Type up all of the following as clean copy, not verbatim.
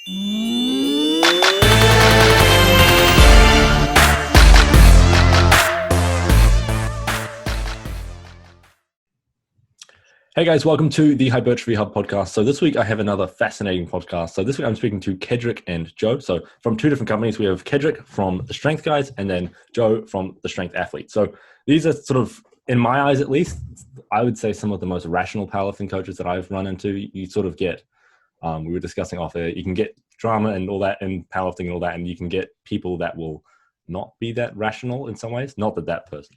Hey guys, welcome to the Hypertrophy Hub podcast. So this week I have another fascinating podcast. So this week I'm speaking to Kedric and Joe. So from two different companies, we have Kedric from the Strength Guys and then Joe from the Strength Athlete. So these are sort of, in my eyes at least, I would say some of the most rational powerlifting coaches that I've run into. You sort of get, we were discussing off there, you can get drama and all that in powerlifting and all that, and you can get people that will not be that rational in some ways. Not that person,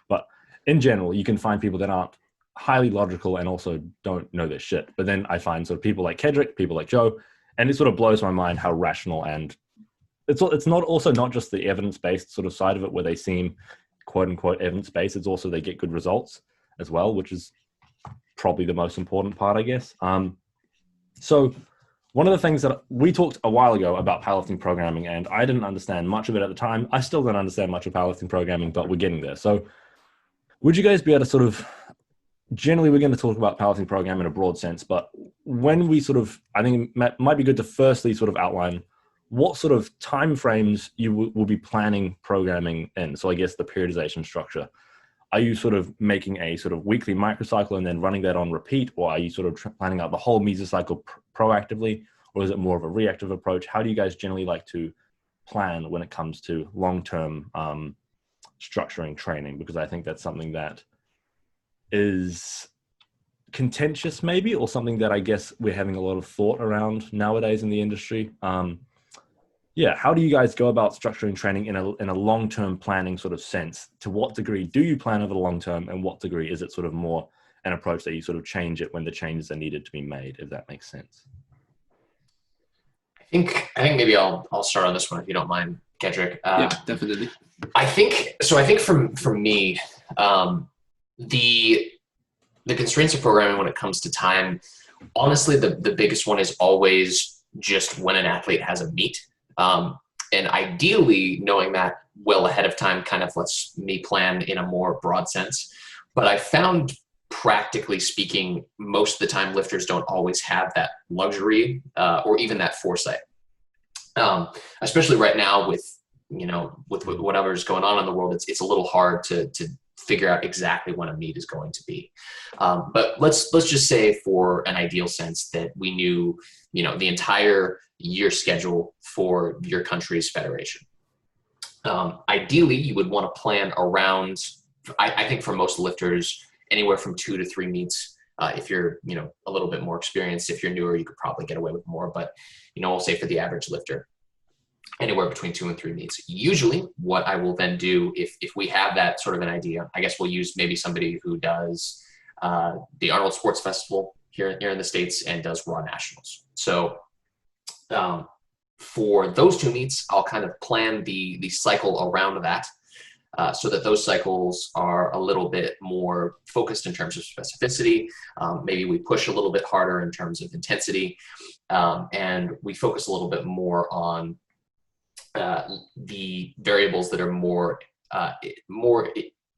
but in general, you can find people that aren't highly logical and also don't know their shit. But then I find sort of people like Kedric, people like Joe, and it sort of blows my mind how rational, and it's not just the evidence-based sort of side of it where they seem quote unquote evidence-based. It's also they get good results as well, which is probably the most important part, I guess. So one of the things that we talked a while ago about powerlifting programming, and I didn't understand much of it at the time. I still don't understand much of powerlifting programming, but we're getting there. So would you guys be able to sort of, generally, we're going to talk about powerlifting program in a broad sense, but when we sort of, I think it might be good to firstly sort of outline what sort of time frames you will be planning programming in. So I guess the periodization structure. Are you sort of making a sort of weekly microcycle and then running that on repeat, or are you sort of planning out the whole mesocycle proactively, or is it more of a reactive approach? How do you guys generally like to plan when it comes to long-term structuring training? Because I think that's something that is contentious maybe, or something that I guess we're having a lot of thought around nowadays in the industry. How do you guys go about structuring training in a long-term planning sort of sense? To what degree do you plan over the long term, and what degree is it sort of more an approach that you sort of change it when the changes are needed to be made, if that makes sense? I think maybe I'll start on this one if you don't mind, Kedric. Yeah, definitely. I think for me, the constraints of programming when it comes to time, honestly, the biggest one is always just when an athlete has a meet. And ideally knowing that well ahead of time kind of lets me plan in a more broad sense. But I found, practically speaking, most of the time lifters don't always have that luxury or even that foresight. Especially right now with whatever's going on in the world, it's a little hard to figure out exactly when a meet is going to be. But let's just say, for an ideal sense, that we knew, the entire year schedule for your country's federation. Ideally, you would want to plan around, I think for most lifters, anywhere from 2 to 3 meets. If you're, a little bit more experienced, if you're newer, you could probably get away with more. But, we'll say for the average lifter, anywhere between 2 and 3 meets. Usually what I will then do, if we have that sort of an idea, I guess we'll use maybe somebody who does the Arnold Sports Festival here in the States and does Raw Nationals. So for those 2 meets, I'll kind of plan the cycle around that so that those cycles are a little bit more focused in terms of specificity. Maybe we push a little bit harder in terms of intensity, and we focus a little bit more on the variables that are more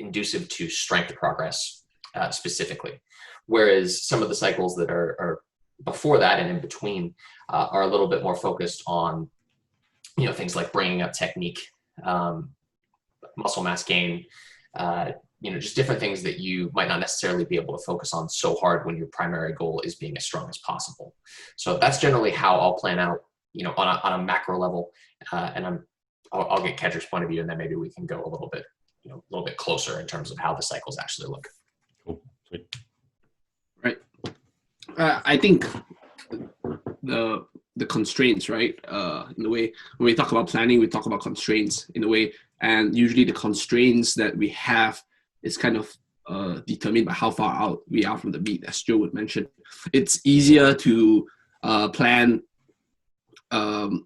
inducive to strength progress specifically. Whereas some of the cycles that are before that and in between are a little bit more focused on, things like bringing up technique, muscle mass gain, just different things that you might not necessarily be able to focus on so hard when your primary goal is being as strong as possible. So that's generally how I'll plan out, on a macro level. And I'll get Kedric's point of view, and then maybe we can go a little bit closer in terms of how the cycles actually look. Cool. Sweet. Right. I think the constraints, right? In a way, when we talk about planning, we talk about constraints in a way, and usually the constraints that we have is kind of determined by how far out we are from the meet, as Joe would mention. It's easier to plan.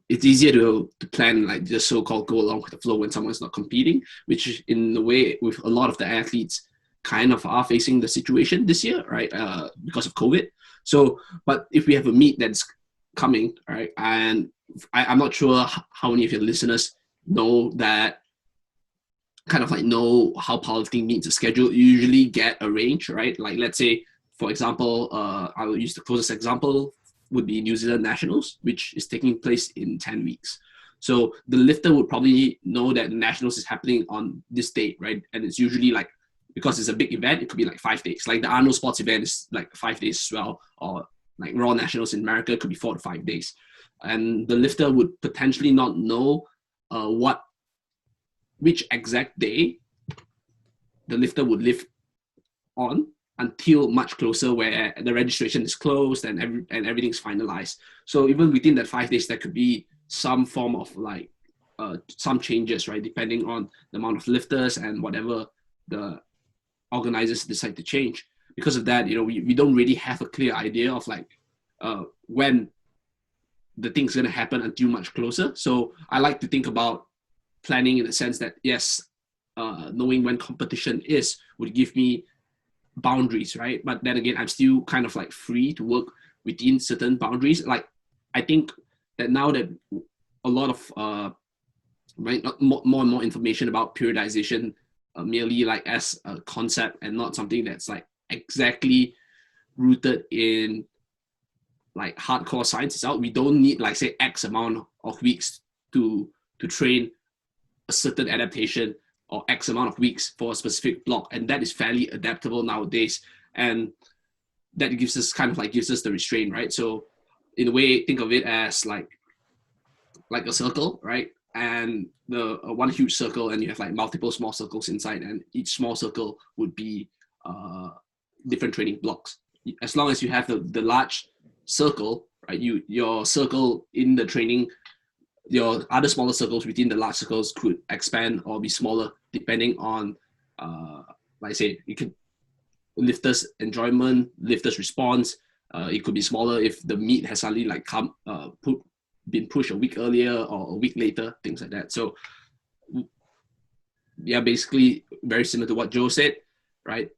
It's easier to plan like the so-called go along with the flow when someone's not competing, which in a way with a lot of the athletes kind of are facing the situation this year, right? Because of COVID. So, but if we have a meet that's coming, right? And I'm not sure how many of your listeners know that, kind of like know how powerlifting meets are scheduled. You usually get a range, right? Like let's say, for example, I will use the closest example would be New Zealand Nationals, which is taking place in 10 weeks. So the lifter would probably know that the Nationals is happening on this date, right? And it's usually like, because it's a big event, it could be like 5 days. Like the Arnold Sports event is like 5 days as well, or like Raw Nationals in America could be 4 to 5 days. And the lifter would potentially not know which exact day the lifter would lift on until much closer, where the registration is closed and everything's finalized. So even within that 5 days, there could be some form of like some changes, right? Depending on the amount of lifters and whatever the organizers decide to change. Because of that, we don't really have a clear idea of like when the thing's going to happen until much closer. So I like to think about planning in the sense that, yes, knowing when competition is would give me boundaries, right? But then again, I'm still kind of like free to work within certain boundaries. Like, I think that now that a lot of more and more information about periodization merely like as a concept and not something that's like exactly rooted in like hardcore science is out. We don't need like say X amount of weeks to train a certain adaptation or X amount of weeks for a specific block, and that is fairly adaptable nowadays, and that gives us the restraint, right? So in a way, think of it as like a circle, right? And the one huge circle, and you have like multiple small circles inside, and each small circle would be different training blocks. As long as you have the large circle, right? Your circle in the training, your other smaller circles within the large circles could expand or be smaller depending on, like I say, it could lifters enjoyment, lifters response. It could be smaller if the meet has suddenly like been pushed a week earlier or a week later, things like that. So yeah, basically very similar to what Joe said, right?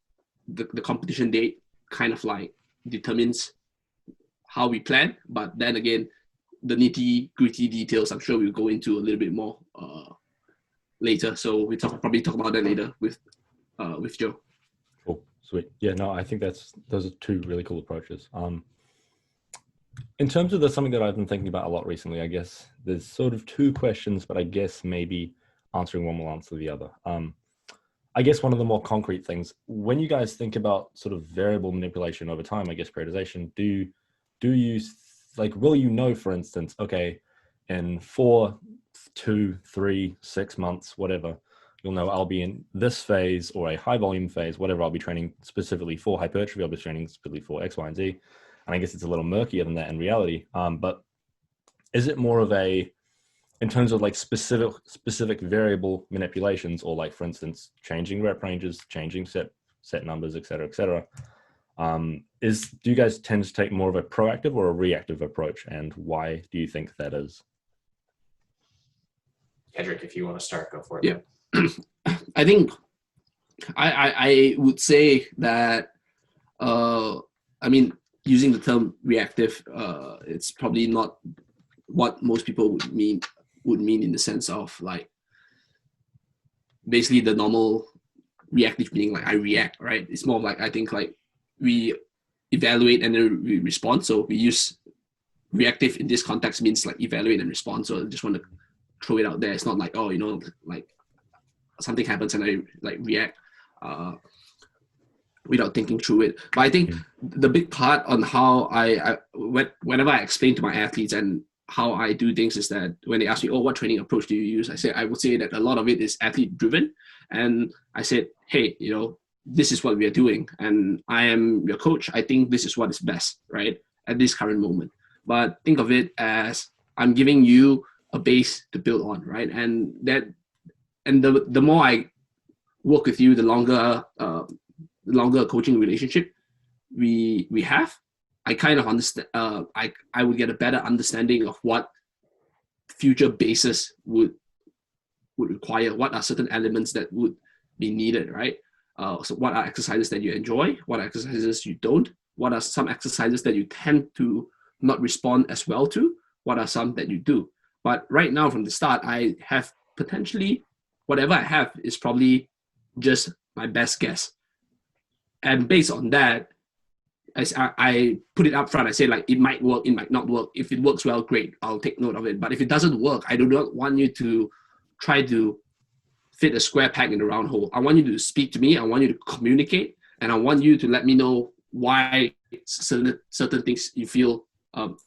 The competition date kind of like determines how we plan, but then again, the nitty-gritty details, I'm sure we'll go into a little bit more later. So we probably talk about that later with Joe. Cool, sweet. Yeah, no, I think those are two really cool approaches. In terms of something that I've been thinking about a lot recently, I guess there's sort of two questions, but I guess maybe answering one will answer the other. I guess one of the more concrete things, when you guys think about sort of variable manipulation over time, I guess periodization, do you like, will you know, for instance, okay, in 4, 2, 3, 6 months, whatever, you'll know I'll be in this phase or a high volume phase, whatever, I'll be training specifically for hypertrophy, I'll be training specifically for X, Y, and Z. And I guess it's a little murkier than that in reality. But is it more of in terms of like specific variable manipulations, or like, for instance, changing rep ranges, changing set numbers, et cetera, do you guys tend to take more of a proactive or a reactive approach, and why do you think that is? Kedric, if you want to start, go for it. Yeah. I think I would say that, I mean, using the term reactive, it's probably not what most people would mean in the sense of like basically the normal reactive meaning like I react, right? It's more of like, I think like we evaluate and then we respond. So we use reactive in this context means like evaluate and respond. So I just want to throw it out there. It's not like, oh, like something happens and I like react without thinking through it. But I think the big part on how whenever I explain to my athletes and how I do things is that when they ask me, oh, what training approach do you use? I would say that a lot of it is athlete driven. And I said, hey, this is what we are doing. And I am your coach. I think this is what is best, right? At this current moment. But think of it as I'm giving you a base to build on, right? And the more I work with you, the longer coaching relationship we have, I kind of understand. I would get a better understanding of what future bases would require. What are certain elements that would be needed, right? So what are exercises that you enjoy? What are exercises you don't? What are some exercises that you tend to not respond as well to? What are some that you do? But right now, from the start, I have potentially whatever I have is probably just my best guess. And based on that, I put it up front. I say like, it might work, it might not work. If it works well, great, I'll take note of it. But if it doesn't work, I do not want you to try to fit a square peg in the round hole. I want you to speak to me. I want you to communicate, and I want you to let me know why certain things you feel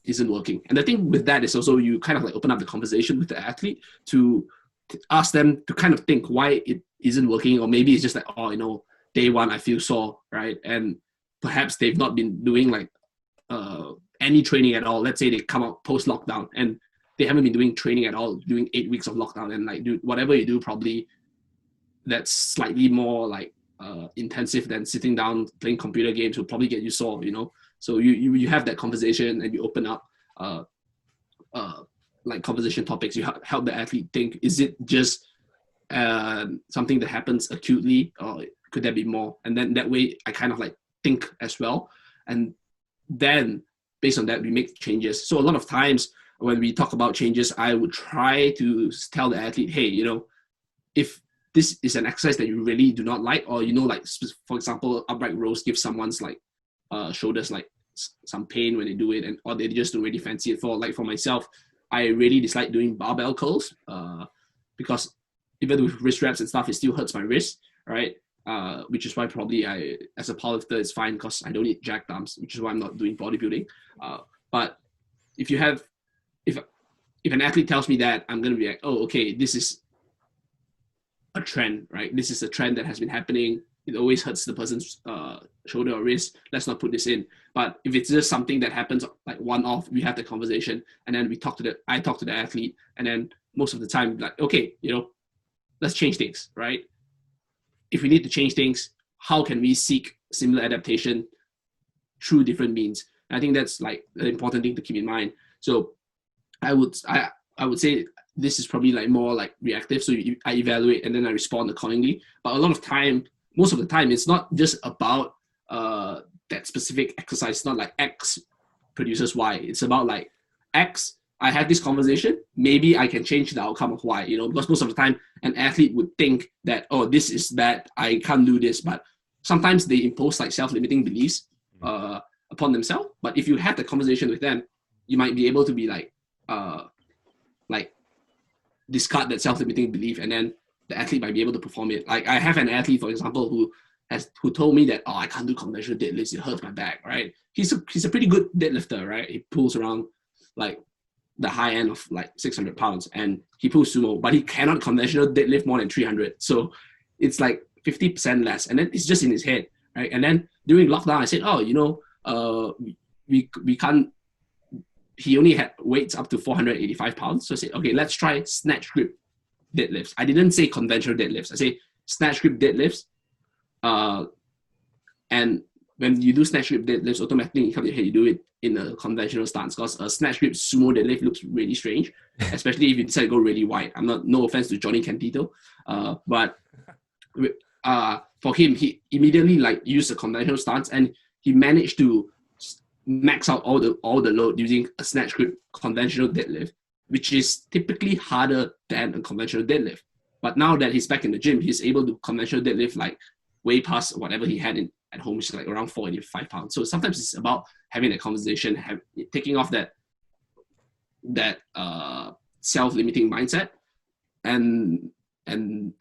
isn't working. And the thing with that is also you kind of like open up the conversation with the athlete to ask them to kind of think why it isn't working, or maybe it's just like, oh, day one I feel sore, right? And perhaps they've not been doing like any training at all. Let's say they come out post lockdown and they haven't been doing training at all during 8 weeks of lockdown, and like, whatever you do, probably that's slightly more like intensive than sitting down playing computer games will probably get you sore, So you have that conversation and you open up like conversation topics. You help the athlete think, is it just something that happens acutely, or could there be more? And then that way I kind of like think as well. And then based on that, we make changes. So a lot of times when we talk about changes, I would try to tell the athlete, hey, if this is an exercise that you really do not like, or, like, for example, upright rows give someone's like shoulders like some pain when they do it, and or they just don't really fancy it. For myself, I really dislike doing barbell curls because even with wrist reps and stuff, it still hurts my wrist, right? Which is why probably I, as a powerlifter, it's fine because I don't need jack dumps, which is why I'm not doing bodybuilding. But if an athlete tells me that, I'm going to be like, oh, okay, this is a trend, right? This is a trend that has been happening. It always hurts the person's shoulder or wrist. Let's not put this in. But if it's just something that happens like one-off, we have the conversation, and then I talk to the athlete, and then most of the time, like, okay, let's change things, right? If we need to change things, how can we seek similar adaptation through different means? And I think that's like an important thing to keep in mind. So I would say this is probably like more like reactive. So I evaluate and then I respond accordingly. But most of the time, it's not just about that specific exercise. It's not like X produces Y. It's about like X, I had this conversation, maybe I can change the outcome of Y, because most of the time an athlete would think that, oh, this is bad, I can't do this. But sometimes they impose like self-limiting beliefs upon themselves. But if you have the conversation with them, you might be able to be like discard that self-limiting belief, and then the athlete might be able to perform it. Like I have an athlete, for example, who told me that, oh, I can't do conventional deadlifts, it hurts my back, right? He's a pretty good deadlifter, right? He pulls around like the high end of like 600 pounds, and he pulls sumo, but he cannot conventional deadlift more than 300. So it's like 50% less, and then it's just in his head, right? And then during lockdown, I said, oh, we can't. He only had weights up to 485 pounds. So I said, okay, let's try snatch grip deadlifts. I didn't say conventional deadlifts. I say snatch grip deadlifts. And when you do snatch grip deadlifts, automatically in your head, you do it in a conventional stance, because a snatch grip sumo deadlift looks really strange, especially if you decide to go really wide. No offense to Johnny Cantito, but for him, he immediately like used a conventional stance, and he managed to max out all the load using a snatch grip conventional deadlift, which is typically harder than a conventional deadlift. But now that he's back in the gym, he's able to conventional deadlift like way past whatever he had at home, which is like around 485 pounds. So sometimes it's about having a conversation, taking off that self-limiting mindset, and then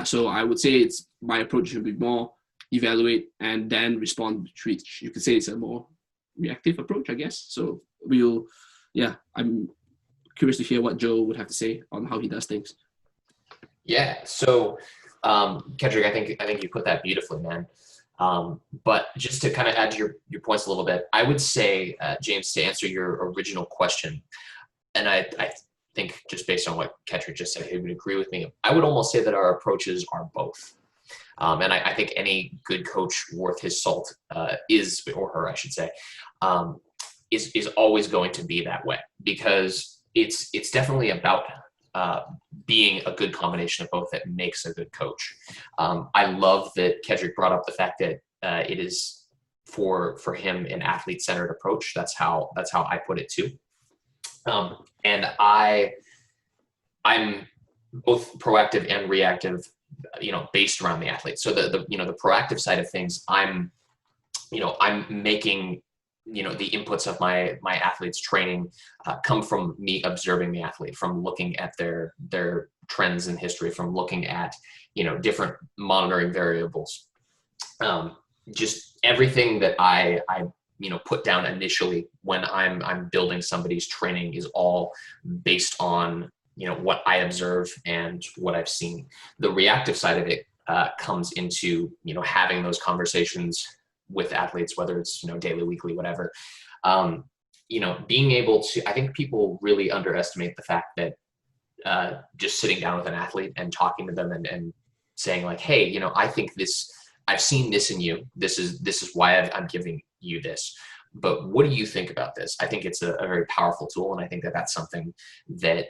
so I would say my approach should be more evaluate and then respond, which you could say it's a more reactive approach, I guess. So I'm curious to hear what Joe would have to say on how he does things. Yeah. So, Kedric, I think you put that beautifully, man. But just to kind of add to your points a little bit, I would say, James, to answer your original question, and I think just based on what Kedric just said, he would agree with me. I would almost say that our approaches are both. And I think any good coach worth his salt is, or her, I should say, is always going to be that way, because it's definitely about being a good combination of both that makes a good coach. I love that Kedric brought up the fact that it is for him an athlete-centered approach. That's how I put it too. And I'm both proactive and reactive, based around the athlete. So the proactive side of things, I'm I'm making, the inputs of my athletes training come from me observing the athlete, from looking at their trends in history, from looking at, different monitoring variables. Just everything that I put down initially when I'm building somebody's training is all based on, what I observe and what I've seen. The reactive side of it comes into, having those conversations with athletes, whether it's, daily, weekly, whatever. Being able to, I think people really underestimate the fact that just sitting down with an athlete and talking to them and saying like, hey, I think I've seen this in you. This is why I'm giving you this. But what do you think about this? I think it's a very powerful tool. And I think that that's something that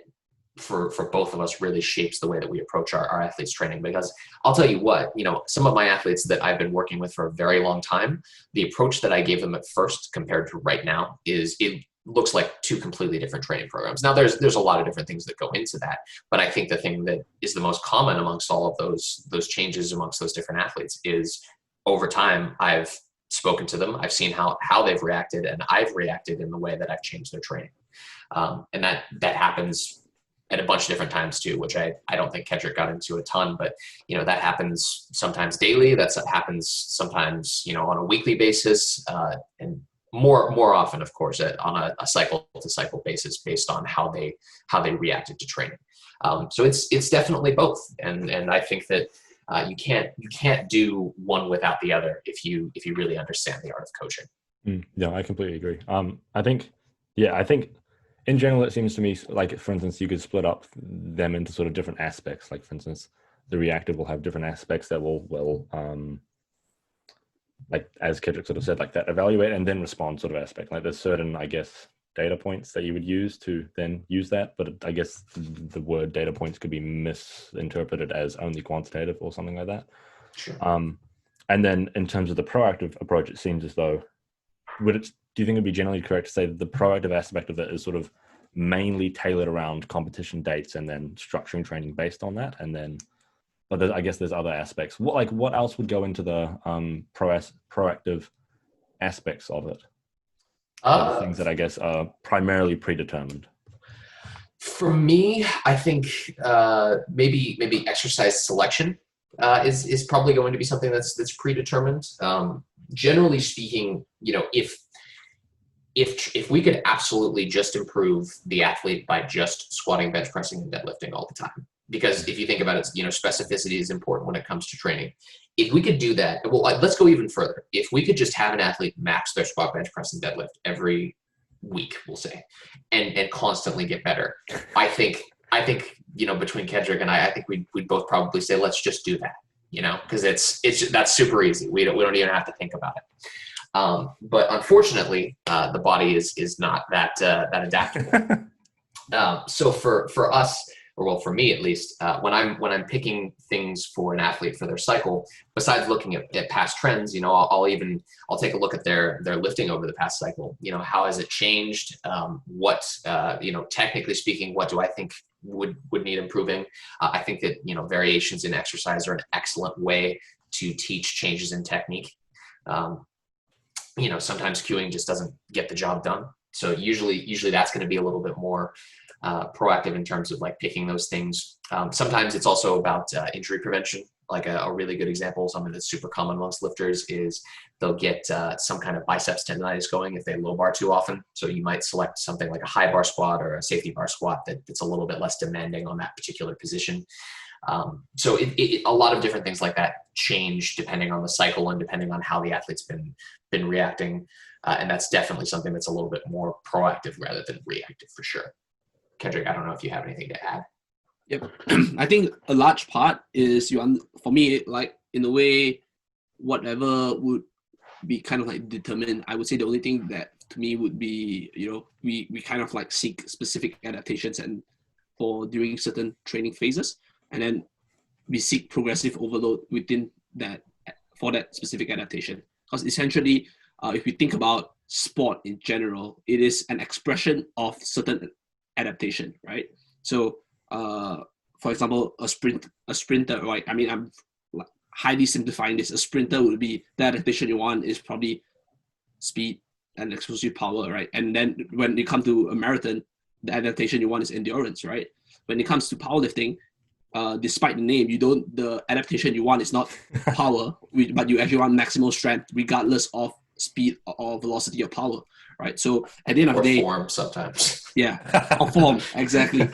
for both of us really shapes the way that we approach our athletes training. Because I'll tell you what, some of my athletes that I've been working with for a very long time, the approach that I gave them at first compared to right now it looks like two completely different training programs. Now there's a lot of different things that go into that, but I think the thing that is the most common amongst all of those changes amongst those different athletes is over time, I've spoken to them, I've seen how they've reacted, and I've reacted in the way that I've changed their training. And that happens at a bunch of different times too, which I don't think Kedric got into a ton, but that happens sometimes daily. That happens sometimes, on a weekly basis, and more often, of course, on a cycle to cycle basis based on how they reacted to training. So it's definitely both. And I think that you can't do one without the other if you really understand the art of coaching. Yeah, I completely agree. I think in general, it seems to me like, for instance, you could split up them into sort of different aspects. Like, for instance, the reactive will have different aspects that will like, as Kedric sort of said, like that evaluate and then respond sort of aspect. Like, there's certain, I guess, data points that you would use to then use that. But I guess the word data points could be misinterpreted as only quantitative or something like that. Sure. And then in terms of the proactive approach, it seems as though, do you think it'd be generally correct to say that the proactive aspect of it is sort of mainly tailored around competition dates and then structuring training based on that? And then, but I guess there's other aspects. What else would go into the proactive aspects of it? Things that I guess are primarily predetermined. For me, I think maybe exercise selection is probably going to be something that's predetermined. Generally speaking, if we could absolutely just improve the athlete by just squatting, bench pressing, and deadlifting all the time, because if you think about it, specificity is important when it comes to training. If we could do that, well, let's go even further. If we could just have an athlete max their squat, bench press, and deadlift every week, we'll say, and constantly get better, I think between Kedric and I think we'd both probably say, let's just do that, because that's super easy. We don't even have to think about it. But unfortunately, the body is not that adaptable. So for us, or well, for me at least, when I'm picking things for an athlete for their cycle, besides looking at past trends, I'll take a look at their lifting over the past cycle. How has it changed? What technically speaking, what do I think would need improving? I think that variations in exercise are an excellent way to teach changes in technique. Sometimes cueing just doesn't get the job done. So usually that's going to be a little bit more proactive in terms of like picking those things. Sometimes it's also about injury prevention. Like a really good example, something that's super common amongst lifters is they'll get some kind of biceps tendonitis going if they low bar too often. So you might select something like a high bar squat or a safety bar squat that's a little bit less demanding on that particular position. So a lot of different things like that change depending on the cycle and depending on how the athlete's been reacting. And that's definitely something that's a little bit more proactive rather than reactive for sure. Kedric, I don't know if you have anything to add. Yep. I think a large part is for me, like in a way, whatever would be kind of like determined. I would say the only thing that to me would be, we kind of like seek specific adaptations and for during certain training phases. And then we seek progressive overload within that for that specific adaptation. Because essentially, if we think about sport in general, it is an expression of certain adaptation, right? So, for example, a sprinter, right? I mean, I'm highly simplifying this. A sprinter would be the adaptation you want is probably speed and explosive power, right? And then when you come to a marathon, the adaptation you want is endurance, right? When it comes to powerlifting, despite the name, the adaptation you want is not power, but you actually want maximal strength regardless of speed or velocity or power, right? So at the end of the day, form sometimes. Yeah, or form, exactly.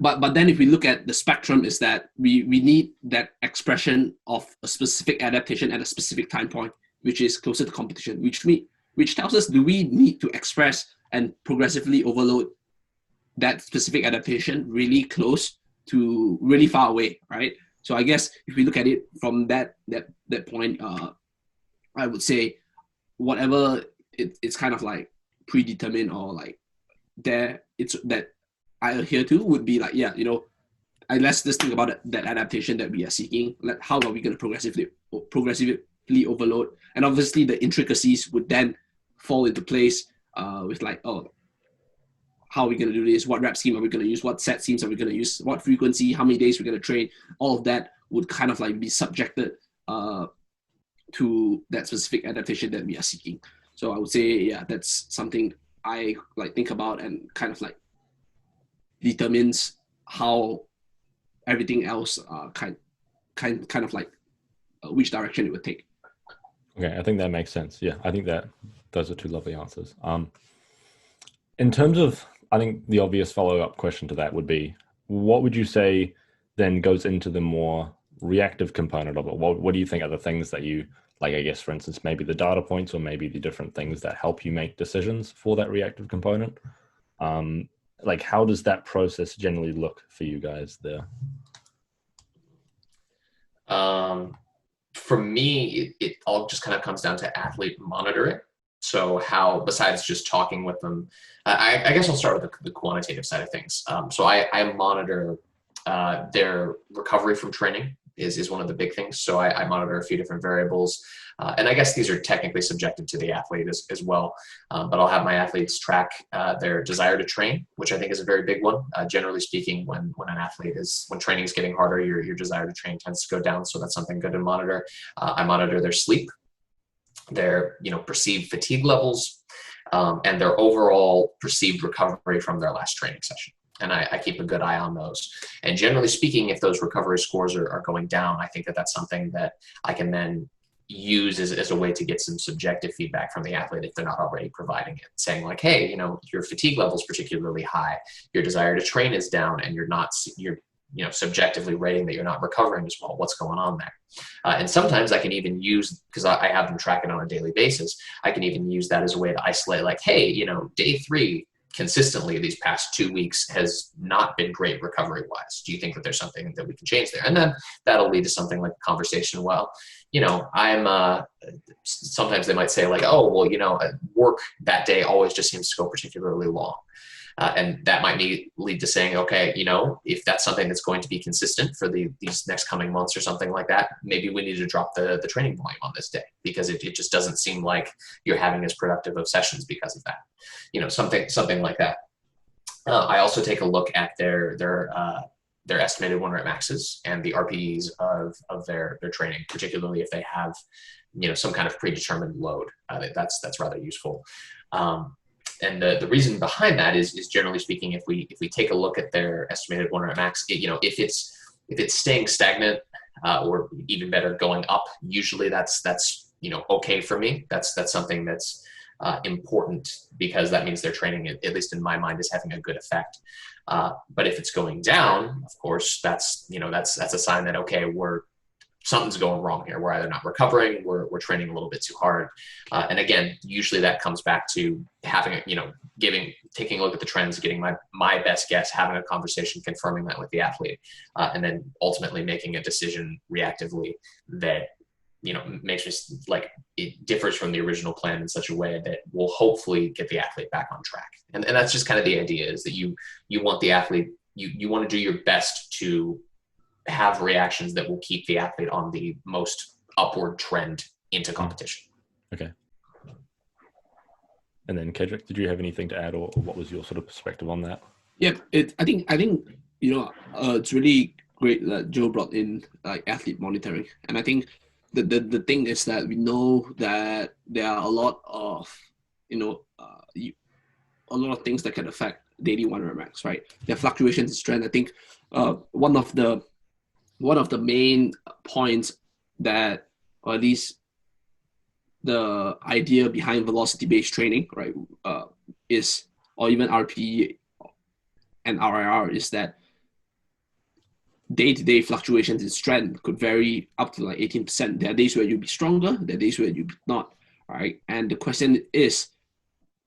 But then if we look at the spectrum, is that we need that expression of a specific adaptation at a specific time point, which is closer to competition, which tells us, do we need to express and progressively overload that specific adaptation really close to really far away, right? So I guess if we look at it from that point, I would say whatever it's kind of like predetermined or like there, it's that I adhere to would be like, let's just think about that adaptation that we are seeking. How are we going to progressively overload? And obviously the intricacies would then fall into place with like, how are we going to do this? What rep scheme are we going to use? What set schemes are we going to use? What frequency? How many days we're going to train? All of that would kind of like be subjected to that specific adaptation that we are seeking. So I would say, that's something I like think about and kind of like determines how everything else kind of like which direction it would take. Okay, I think that makes sense. Yeah, I think that those are two lovely answers. In terms of, I think the obvious follow-up question to that would be, what would you say then goes into the more reactive component of it? What do you think are the things that you, like, I guess, for instance, maybe the data points or maybe the different things that help you make decisions for that reactive component? Like, how does that process generally look for you guys there? For me, it all just kind of comes down to athlete monitoring. So how, besides just talking with them, I guess I'll start with the quantitative side of things. So I monitor their recovery from training is one of the big things. So I monitor a few different variables. And I guess these are technically subjected to the athlete as well. But I'll have my athletes track their desire to train, which I think is a very big one. Generally speaking, when training is getting harder, your desire to train tends to go down. So that's something good to monitor. I monitor their sleep, their perceived fatigue levels, and their overall perceived recovery from their last training session. And I keep a good eye on those. And generally speaking, if those recovery scores are going down, I think that's something that I can then use as a way to get some subjective feedback from the athlete if they're not already providing it, saying like, hey, your fatigue level is particularly high, your desire to train is down, and you're subjectively rating that you're not recovering as well. What's going on there? And sometimes I can even use, because I have them track it on a daily basis, I can even use that as a way to isolate like, hey, day 3 consistently these past 2 weeks has not been great recovery wise. Do you think that there's something that we can change there? And then that'll lead to something like a conversation. Well, I'm sometimes they might say like, oh, well, work that day always just seems to go particularly long. And that might lead to saying, okay, if that's something that's going to be consistent for these next coming months or something like that, maybe we need to drop the training volume on this day because it just doesn't seem like you're having as productive of sessions because of that. Something like that. I also take a look at their estimated 1 rep maxes and the RPEs of their training, particularly if they have, some kind of predetermined load. That's rather useful. And the reason behind that is generally speaking, if we take a look at their estimated 1 rep max, if it's staying stagnant or even better going up, usually that's okay for me. That's something that's important because that means their training, at least in my mind, is having a good effect. But if it's going down, of course, that's a sign that, okay, something's going wrong here. We're either not recovering, we're training a little bit too hard. And again, usually that comes back to having, taking a look at the trends, getting my best guess, having a conversation, confirming that with the athlete, and then ultimately making a decision reactively that, makes me like it differs from the original plan in such a way that will hopefully get the athlete back on track. And that's just kind of the idea, is that you want the athlete, you want to do your best to have reactions that will keep the athlete on the most upward trend into competition. Okay. And then Kedric, did you have anything to add, or what was your sort of perspective on that? Yeah, I think it's really great that Joe brought in like athlete monitoring, and I think the thing is that we know that there are a lot of, a lot of things that can affect daily 1 rep max, right? There are fluctuations in strength. I think one of the main points that, or at least the idea behind velocity-based training, right, is, or even RPE and RIR, is that day-to-day fluctuations in strength could vary up to like 18%. There are days where you'll be stronger, there are days where you'll be not, right? And the question is,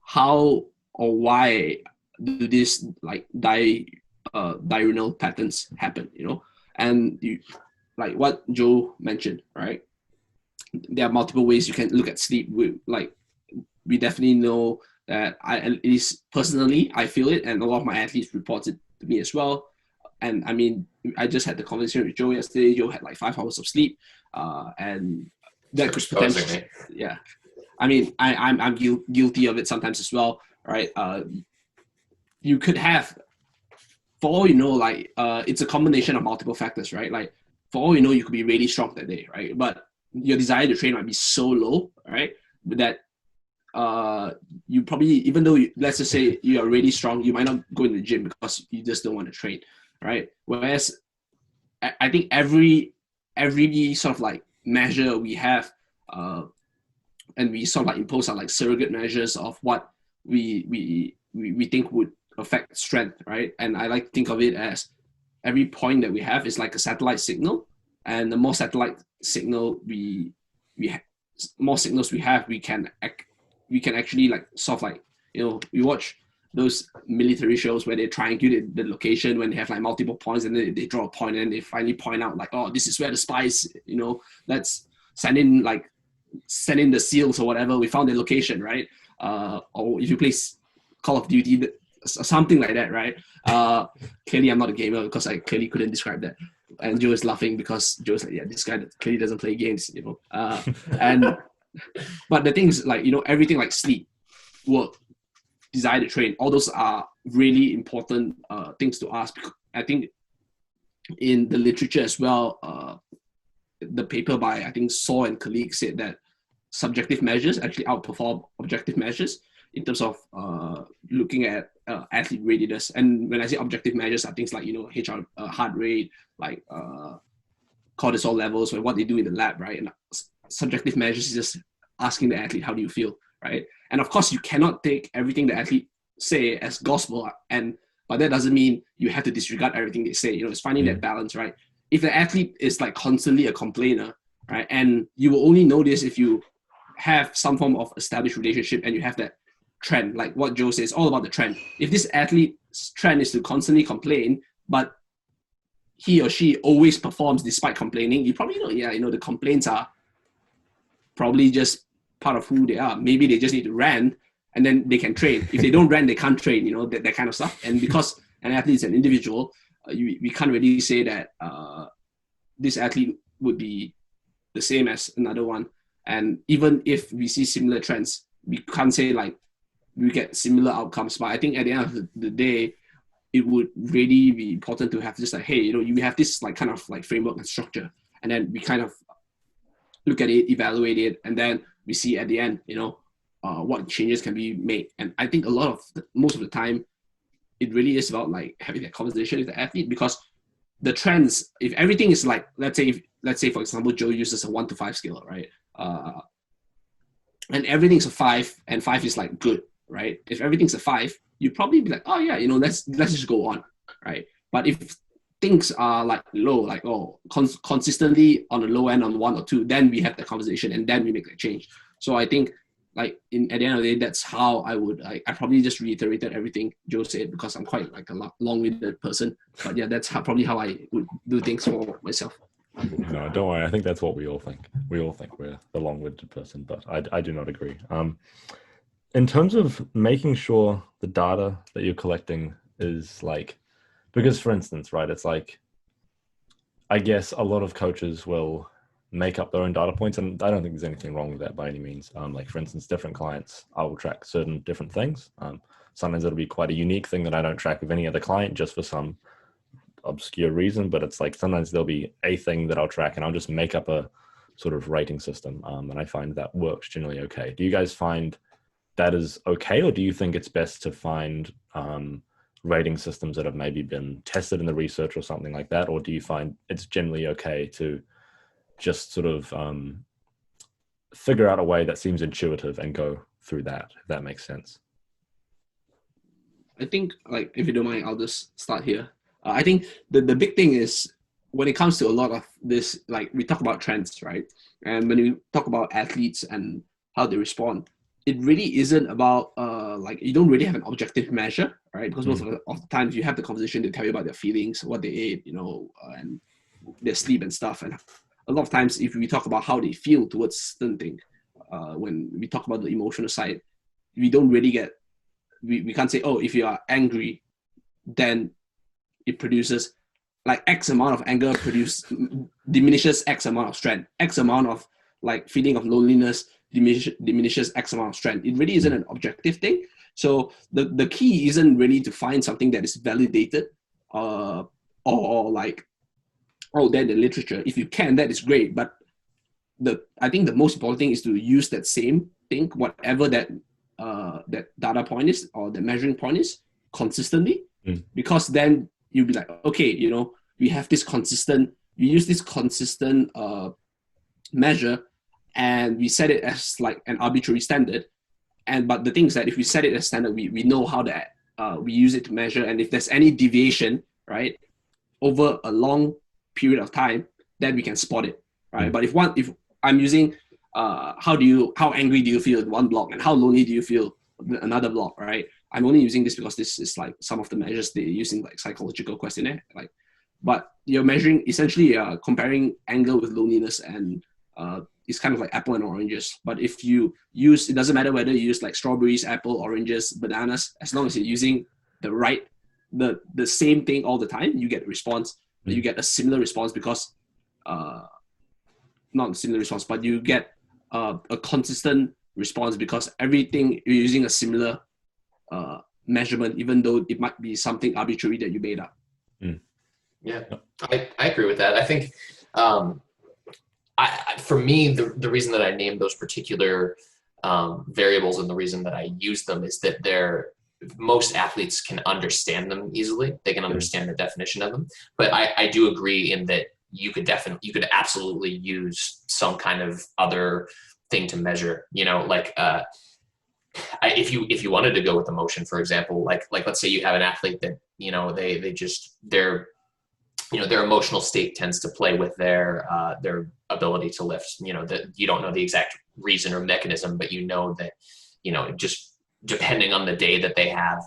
how or why do these like diurnal patterns happen, And like what Joe mentioned, right? There are multiple ways you can look at sleep. We definitely know that, at least personally, I feel it, and a lot of my athletes report it to me as well. And I mean, I just had the conversation with Joe yesterday. Joe had like 5 hours of sleep, and that could potentially, yeah. I mean, I'm guilty of it sometimes as well, right? You could have, for all you know, like it's a combination of multiple factors, right? Like for all you know, you could be really strong that day, right? But your desire to train might be so low, right? That you probably, even though let's just say you are really strong, you might not go in the gym because you just don't want to train, right? Whereas I think every sort of like measure we have, and we sort of like impose on like surrogate measures of what we think would affect strength, right? And I like to think of it as every point that we have is like a satellite signal, and the more satellite signal more signals we have, we can actually like sort of like, we watch those military shows where they triangulate the location when they have like multiple points, and then they draw a point and they finally point out like, oh, this is where the spies, let's send in the SEALs or whatever, we found the location, right? Or if you play Call of Duty, something like that, right? Clearly I'm not a gamer because I clearly couldn't describe that. And Joe is laughing because Joe's like, yeah, this guy clearly doesn't play games, but the thing is, like, everything like sleep, work, desire to train, all those are really important things to ask. Because I think in the literature as well, the paper by, I think, Saw and colleagues said that subjective measures actually outperform objective measures in terms of looking at athlete readiness. And when I say objective measures, are things like, heart rate, like cortisol levels, or what they do in the lab, right? And subjective measures is just asking the athlete, how do you feel, right? And of course, you cannot take everything the athlete say as gospel, but that doesn't mean you have to disregard everything they say. It's finding that balance, right? If the athlete is like constantly a complainer, right, and you will only know this if you have some form of established relationship and you have that trend, like what Joe says, all about the trend. If this athlete's trend is to constantly complain, but he or she always performs despite complaining, you probably know, the complaints are probably just part of who they are. Maybe they just need to rant and then they can train. If they don't rant, they can't train, that kind of stuff. And because an athlete is an individual, we can't really say that this athlete would be the same as another one. And even if we see similar trends, we can't say like we get similar outcomes. But I think at the end of the day, it would really be important to have just like, hey, you have this like kind of like framework and structure, and then we kind of look at it, evaluate it, and then we see at the end, what changes can be made. And I think most of the time, it really is about like having that conversation with the athlete, because the trends, if everything is like, let's say for example, Joe uses a 1 to 5 scale, right? And everything's a 5, and 5 is like good, right? If everything's a 5, you'd probably be like, oh yeah, let's just go on, right? But if things are like low, like consistently on the low end on 1 or 2, then we have the conversation and then we make that change. So I think like at the end of the day, that's how I would, I probably just reiterated everything Joe said because I'm quite like a long-winded person. But yeah, that's probably how I would do things for myself. No, don't worry. I think that's what we all think. We all think we're the long-winded person, but I do not agree. In terms of making sure the data that you're collecting is like, because for instance, right, it's like, I guess a lot of coaches will make up their own data points, and I don't think there's anything wrong with that by any means. Like for instance, different clients, I will track certain different things. Sometimes it'll be quite a unique thing that I don't track with any other client just for some obscure reason, but it's like sometimes there'll be a thing that I'll track and I'll just make up a sort of rating system, and I find that works generally okay. Do you guys find that is okay, or do you think it's best to find rating systems that have maybe been tested in the research or something like that, or do you find it's generally okay to just sort of figure out a way that seems intuitive and go through that, if that makes sense? I think, like, if you don't mind, I'll just start here. I think the big thing is when it comes to a lot of this, like we talk about trends, right? And when we talk about athletes and how they respond, it really isn't about like you don't really have an objective measure, right? Because most of the times you have the conversation, they tell you about their feelings, what they ate, and their sleep and stuff. And a lot of times, if we talk about how they feel towards certain thing, when we talk about the emotional side, we don't really get. We can't say, oh, if you are angry, then it produces like X amount of anger diminishes X amount of strength. X amount of like feeling of loneliness diminishes X amount of strength. It really isn't an objective thing. So the key isn't really to find something that is validated or like, oh, then the literature. If you can, that is great. But I think the most important thing is to use that same thing, whatever that data point is or the measuring point is, consistently, because then you'll be like, okay, we have this consistent, we use this consistent measure, and we set it as like an arbitrary standard. But the thing is that if we set it as standard, we know how that we use it to measure, and if there's any deviation, right, over a long period of time, then we can spot it, right? But if I'm using how angry do you feel in one block and how lonely do you feel in another block, right? I'm only using this because this is like some of the measures they're using, like psychological questionnaire, like, but you're measuring essentially comparing anger with loneliness, and it's kind of like apple and oranges. But if you use, it doesn't matter whether you use like strawberries, apple, oranges, bananas, as long as you're using the same thing all the time, you get a response. You get a similar response because not a similar response, but you get a consistent response because everything you're using a similar measurement, even though it might be something arbitrary that you made up. Yeah, I agree with that. I think for me, the reason that I named those particular variables and the reason that I use them is that most athletes can understand them easily. They can understand the definition of them. But I do agree in that you could absolutely use some kind of other thing to measure, like if you wanted to go with emotion, for example, like let's say you have an athlete that, their emotional state tends to play with their ability to lift, that you don't know the exact reason or mechanism, but that, just depending on the day that they have,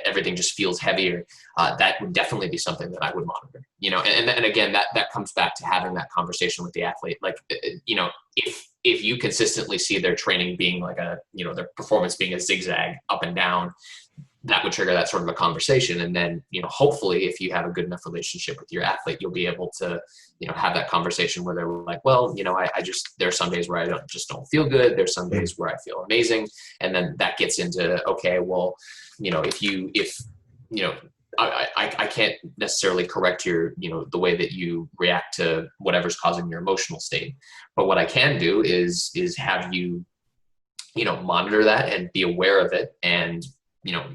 everything just feels heavier. That would definitely be something that I would monitor, and again, that comes back to having that conversation with the athlete. Like, if you consistently see their training being like their performance being a zigzag up and down, that would trigger that sort of a conversation. And then, hopefully if you have a good enough relationship with your athlete, you'll be able to, have that conversation where they're like, well, there are some days where I don't feel good. There's some days where I feel amazing. And then that gets into, okay, well, I can't necessarily correct your, the way that you react to whatever's causing your emotional state. But what I can do is have you, monitor that and be aware of it, and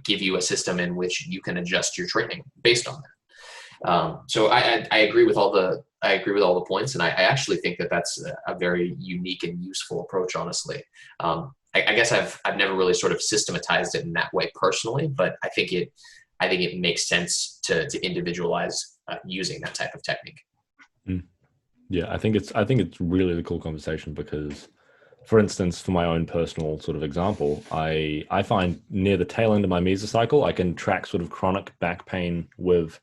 give you a system in which you can adjust your training based on that. So I agree with all the points, and I actually think that that's a very unique and useful approach, honestly. I guess I've never really sort of systematized it in that way personally, but I think it makes sense to individualize using that type of technique. Yeah, I think it's really a cool conversation because, for instance, for my own personal sort of example, I find near the tail end of my mesocycle, I can track sort of chronic back pain with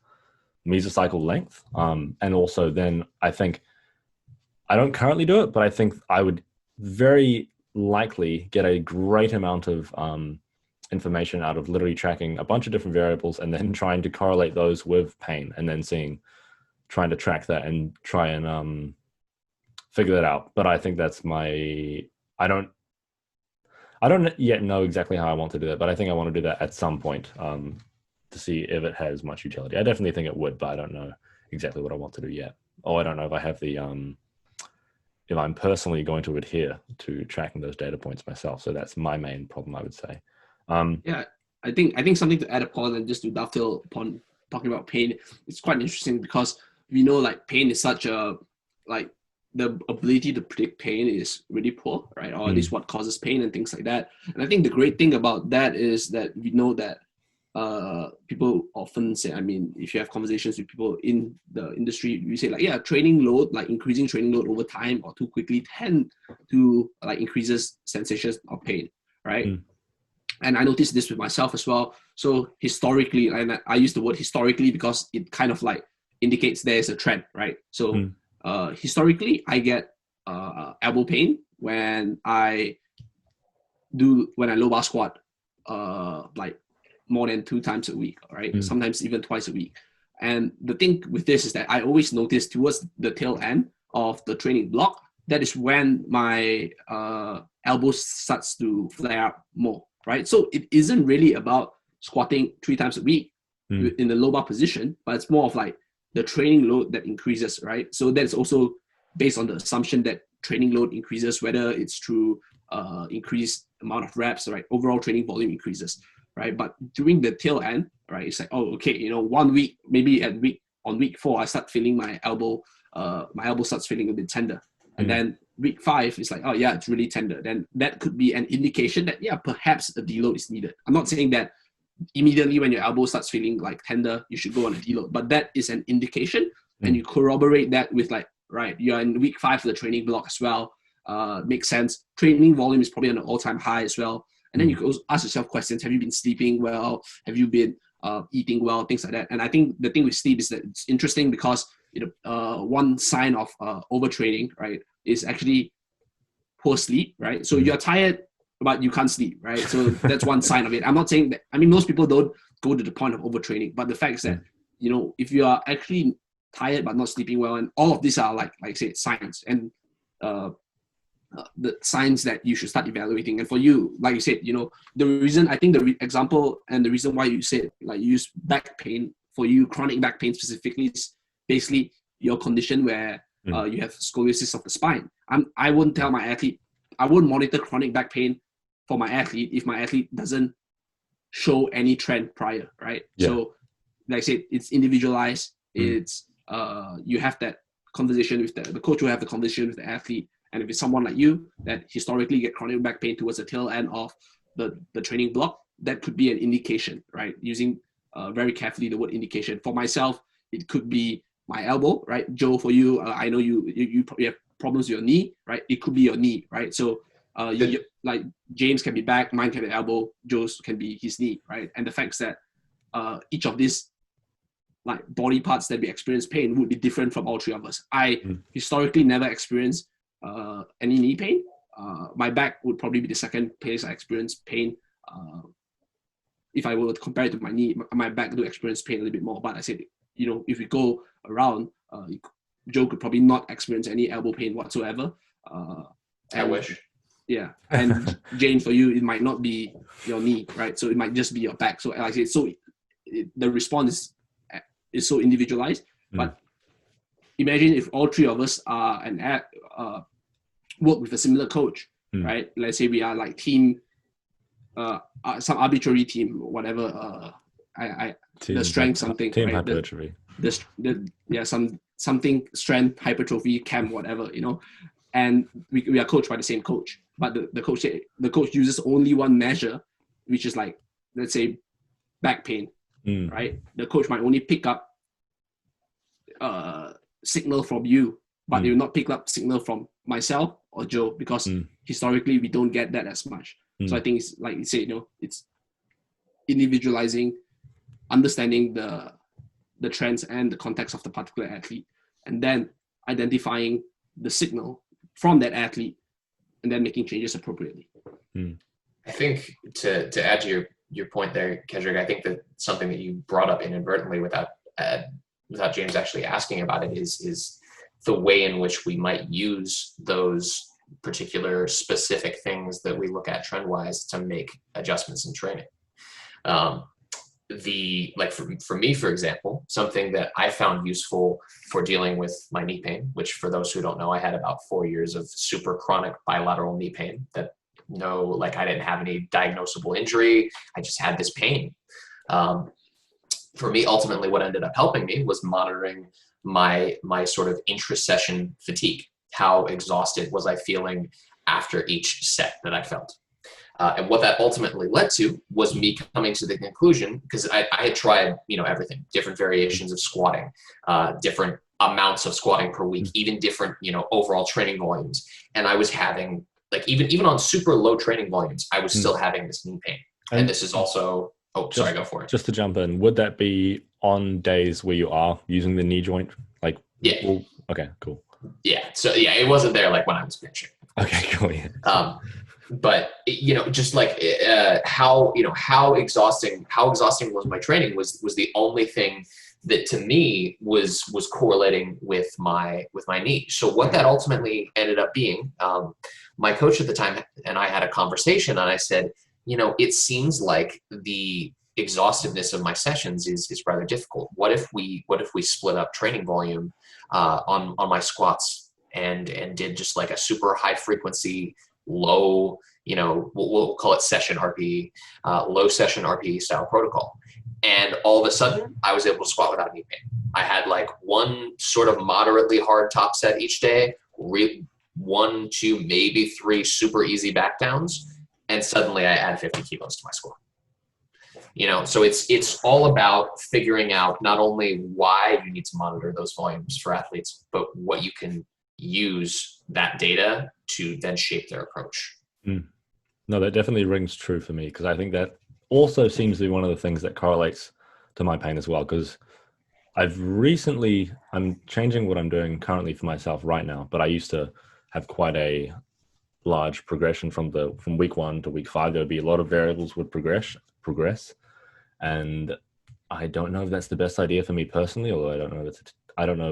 mesocycle length. And also then I think, I don't currently do it, but I think I would very likely get a great amount of information out of literally tracking a bunch of different variables and then trying to correlate those with pain, and then trying to track that and try and figure that out. But I think that's I don't yet know exactly how I want to do that, but I think I want to do that at some point to see if it has much utility. I definitely think it would, but I don't know exactly what I want to do yet. Oh, I don't know if I have the if I'm personally going to adhere to tracking those data points myself. So that's my main problem, I would say. Yeah, I think something to add upon, and just to dovetail upon talking about pain, it's quite interesting because we know like pain is such a, like, the ability to predict pain is really poor, right? Or at least what causes pain and things like that. And I think the great thing about that is that we know that people often say, I mean, if you have conversations with people in the industry, you say like, yeah, training load, like increasing training load over time or too quickly tend to like increases sensations of pain, right? And I noticed this with myself as well. So historically, and I use the word historically because it kind of like indicates there's a trend, right? So historically, I get elbow pain when I low bar squat, like more than 2 times a week, right? Sometimes even twice a week. And the thing with this is that I always notice towards the tail end of the training block, that is when my elbow starts to flare up more, right? So it isn't really about squatting 3 times a week in the low bar position, but it's more of like the training load that increases, right? So that's also based on the assumption that training load increases, whether it's through increased amount of reps, right? Overall training volume increases, right? But during the tail end, right, it's like, oh, okay, you know, 1 week, maybe on week 4, I start feeling my elbow starts feeling a bit tender. And then week 5 is like, oh yeah, it's really tender. Then that could be an indication that, yeah, perhaps a deload is needed. I'm not saying that immediately when your elbow starts feeling like tender, you should go on a deload, but that is an indication. And you corroborate that with like, right, you're in week 5 of the training block as well. Makes sense. Training volume is probably on an all-time high as well. And then you could also ask yourself questions. Have you been sleeping well? Have you been eating well? Things like that. And I think the thing with sleep is that it's interesting because, you know, one sign of overtraining, right, is actually poor sleep, right? So you're tired, but you can't sleep, right? So that's one sign of it. I'm not saying that, I mean, most people don't go to the point of overtraining, but the fact is that, you know, if you are actually tired but not sleeping well, and all of these are like I say, signs, and the signs that you should start evaluating. And for you, like you said, you know, the reason, I think the example and the reason why you said like you use back pain, for you, chronic back pain specifically, is basically your condition where you have scoliosis of the spine. I wouldn't tell my athlete, I wouldn't monitor chronic back pain for my athlete if my athlete doesn't show any trend prior, right? So like I said, it's individualized. It's you have that conversation with the coach will have the conversation with the athlete. And if it's someone like you that historically get chronic back pain towards the tail end of the training block, that could be an indication, right? Using very carefully the word indication. For myself, it could be my elbow, right? Joe, for you, I know you probably have problems with your knee, right? It could be your knee, right? So like James can be back, mine can be elbow, Joe's can be his knee, right? And the fact that each of these like body parts that we experience pain would be different from all 3 of us. I historically never experienced any knee pain. My back would probably be the second place I experience pain. If I were to compare it to my knee, my back do experience pain a little bit more. But I said, you know, if we go around, Joe could probably not experience any elbow pain whatsoever. I wish. Yeah, and Jane, for you, it might not be your knee, right? So it might just be your back. So like I said, so the response is so individualized. But imagine if all 3 of us are work with a similar coach, right? Let's say we are like team, some arbitrary team, whatever. The strength something, team right? hypertrophy. Something strength hypertrophy camp, whatever, you know. And we are coached by the same coach, but the coach uses only one measure, which is like, let's say, back pain, right? The coach might only pick up signal from you, but they will not pick up signal from myself or Joe, because historically we don't get that as much. So I think it's like you say, you know, it's individualizing, understanding the trends and the context of the particular athlete, and then identifying the signal from that athlete, and then making changes appropriately. I think to add to your point there, Kedric, I think that something that you brought up inadvertently without James actually asking about it is the way in which we might use those particular specific things that we look at trend-wise to make adjustments in training. for me, for example, something that I found useful for dealing with my knee pain, which for those who don't know, I had about 4 years of super chronic bilateral knee pain that I didn't have any diagnosable injury. I just had this pain. For me, ultimately, what ended up helping me was monitoring my sort of intra-session fatigue. How exhausted was I feeling after each set that I felt? And what that ultimately led to was me coming to the conclusion, because I had tried, everything, different variations of squatting, different amounts of squatting per week, even different, overall training volumes. And I was having, even on super low training volumes, I was still having this knee pain. And this is also, go for it. Just to jump in, would that be on days where you are using the knee joint? Yeah. Okay, cool. Yeah. So yeah, it wasn't there when I was benching. Okay, cool. Yeah. But just how exhausting was my training was the only thing that to me was correlating with my knee. So what that ultimately ended up being, my coach at the time and I had a conversation, and I said, it seems like the exhaustiveness of my sessions is rather difficult. What if we split up training volume on my squats and did just a super high frequency, low, we'll call it session RPE, low session RPE style protocol. And all of a sudden I was able to squat without knee pain. I had one sort of moderately hard top set each day, 1, 2, maybe 3 super easy back downs. And suddenly I add 50 kilos to my squat. So it's all about figuring out not only why you need to monitor those volumes for athletes, but what you can use that data to then shape their approach. No, that definitely rings true for me, because I think that also seems to be one of the things that correlates to my pain as well. Because I'm changing what I'm doing currently for myself right now, but I used to have quite a large progression from week 1 to week 5. There would be a lot of variables would progress, and I don't know if that's the best idea for me personally, although I don't know if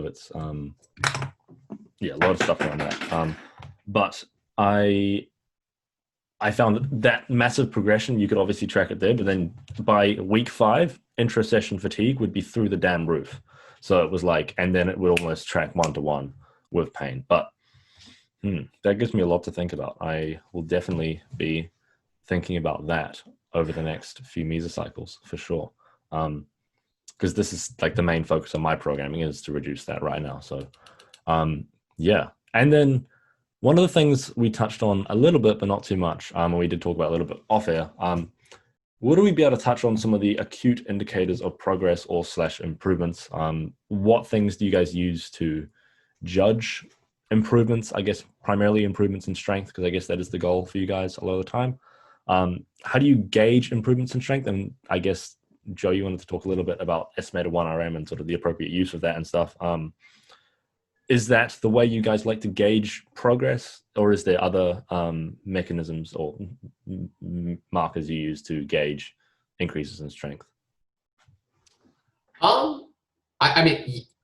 it's a lot of stuff around that. But I found that massive progression, you could obviously track it there, but then by week 5, intra-session fatigue would be through the damn roof. So it was and then it would almost track 1-to-1 with pain. But that gives me a lot to think about. I will definitely be thinking about that over the next few mesocycles for sure. Because this is the main focus of my programming is to reduce that right now. So yeah. And then one of the things we touched on a little bit, but not too much, and we did talk about a little bit off air, would we be able to touch on some of the acute indicators of progress or / improvements? What things do you guys use to judge improvements? I guess primarily improvements in strength, because I guess that is the goal for you guys a lot of the time. How do you gauge improvements in strength? And I guess, Joe, you wanted to talk a little bit about estimated 1RM and sort of the appropriate use of that and stuff. Is that the way you guys like to gauge progress, or is there other mechanisms or markers you use to gauge increases in strength?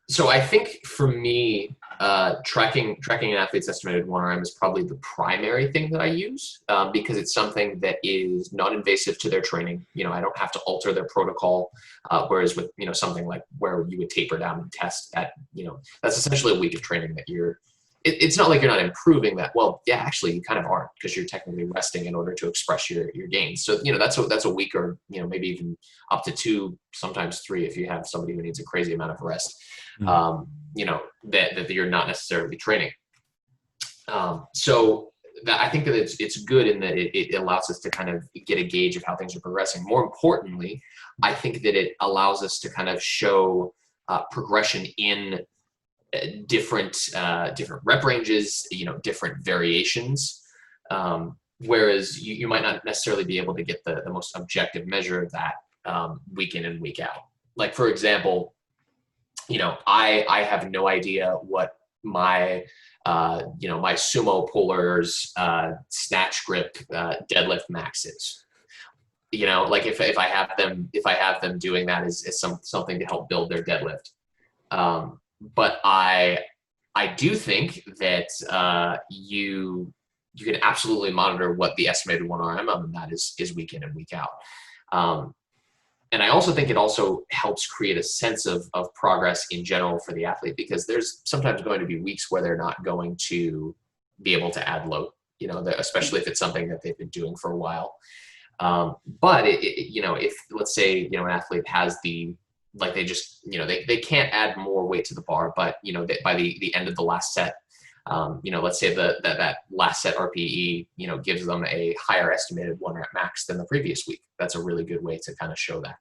So I think for me, tracking an athlete's estimated 1RM is probably the primary thing that I use, because it's something that is non-invasive to their training. I don't have to alter their protocol, whereas with something like where you would taper down and test at, that's essentially a week of training that it's not like you're not improving that. Well, yeah, actually you kind of aren't, because you're technically resting in order to express your gains. So, that's a week, or, maybe even up to 2, sometimes 3, if you have somebody who needs a crazy amount of rest, that you're not necessarily training. So that I think that it's good in that it allows us to kind of get a gauge of how things are progressing. More importantly, I think that it allows us to kind of show progression in different rep ranges, different variations, whereas you might not necessarily be able to get the most objective measure of that week in and week out. Like, for example, I have no idea what my my sumo pullers snatch grip deadlift max is. If I have them doing that is something to help build their deadlift. But I do think that you can absolutely monitor what the estimated 1RM on that is week in and week out. And I also think it also helps create a sense of progress in general for the athlete, because there's sometimes going to be weeks where they're not going to be able to add load, especially if it's something that they've been doing for a while. But if let's say, an athlete has they just, they can't add more weight to the bar, but, by the end of the last set, let's say that last set RPE, gives them a higher estimated 1 rep max than the previous week. That's a really good way to kind of show that.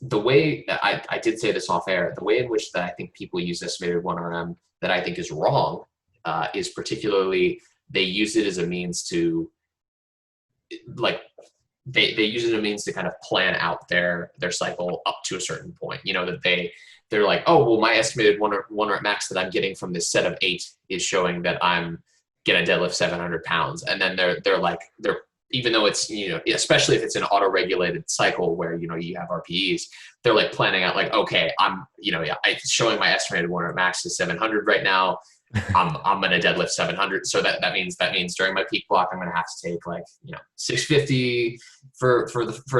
The way that I did say this off air, the way in which that I think people use estimated 1RM that I think is wrong, is particularly they use it as a means to they use it as a means to kind of plan out their cycle up to a certain point, that they're like, oh, well, my estimated one rep max that I'm getting from this set of 8 is showing that I'm going to deadlift 700 pounds. And then they're even though it's, especially if it's an auto-regulated cycle where, you have RPEs, they're like planning out like, okay, I'm showing my estimated 1 rep max is 700 right now. I'm going to deadlift 700. So that means during my peak block, I'm going to have to take 650 for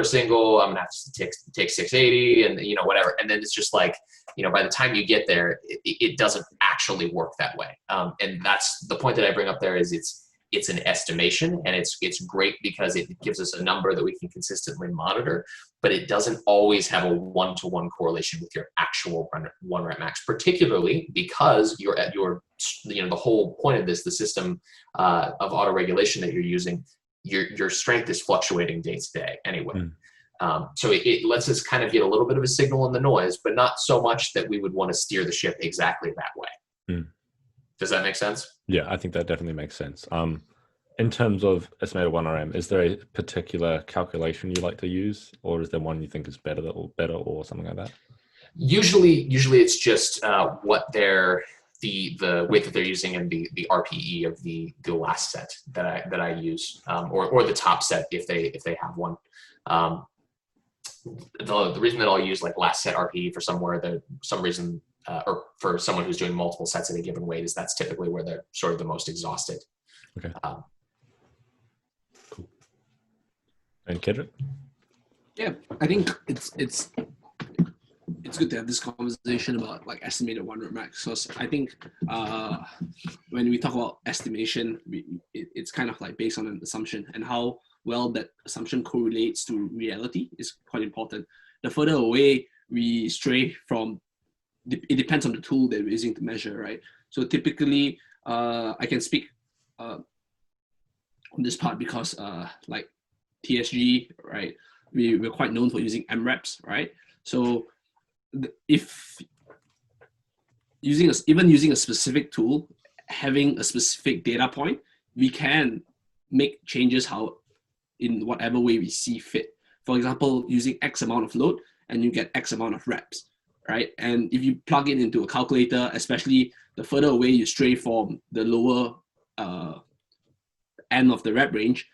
a single. I'm going to have to take 680 and, whatever. And then it's just by the time you get there, it doesn't actually work that way. And that's the point that I bring up there is it's an estimation, and it's great because it gives us a number that we can consistently monitor, but it doesn't always have a one-to-one correlation with your actual 1 rep max, particularly because you're at the whole point of this, the system of auto-regulation that you're using, your strength is fluctuating day to day anyway. So it lets us kind of get a little bit of a signal in the noise, but not so much that we would want to steer the ship exactly that way. Does that make sense? Yeah, I think that definitely makes sense. In terms of estimated 1RM, is there a particular calculation you like to use, or is there one you think is better or something like that? Usually it's just what the weight that they're using and the RPE of the last set that I use, or the top set if they have one. The reason that I'll use last set RPE for some reason. Or for someone who's doing multiple sets at a given weight, is that's typically where they're sort of the most exhausted. Okay. Cool. And Kedric? Yeah, I think it's good to have this conversation about estimated 1 rep max, because I think when we talk about estimation, it's kind of based on an assumption, and how well that assumption correlates to reality is quite important. The further away we stray from, it depends on the tool that we're using to measure, right? So typically, I can speak on this part because TSG, right? We're quite known for using MREPs, right? So if using a specific tool, having a specific data point, we can make changes in whatever way we see fit. For example, using X amount of load and you get X amount of reps. Right, and if you plug it into a calculator, especially the further away you stray from the lower end of the rep range,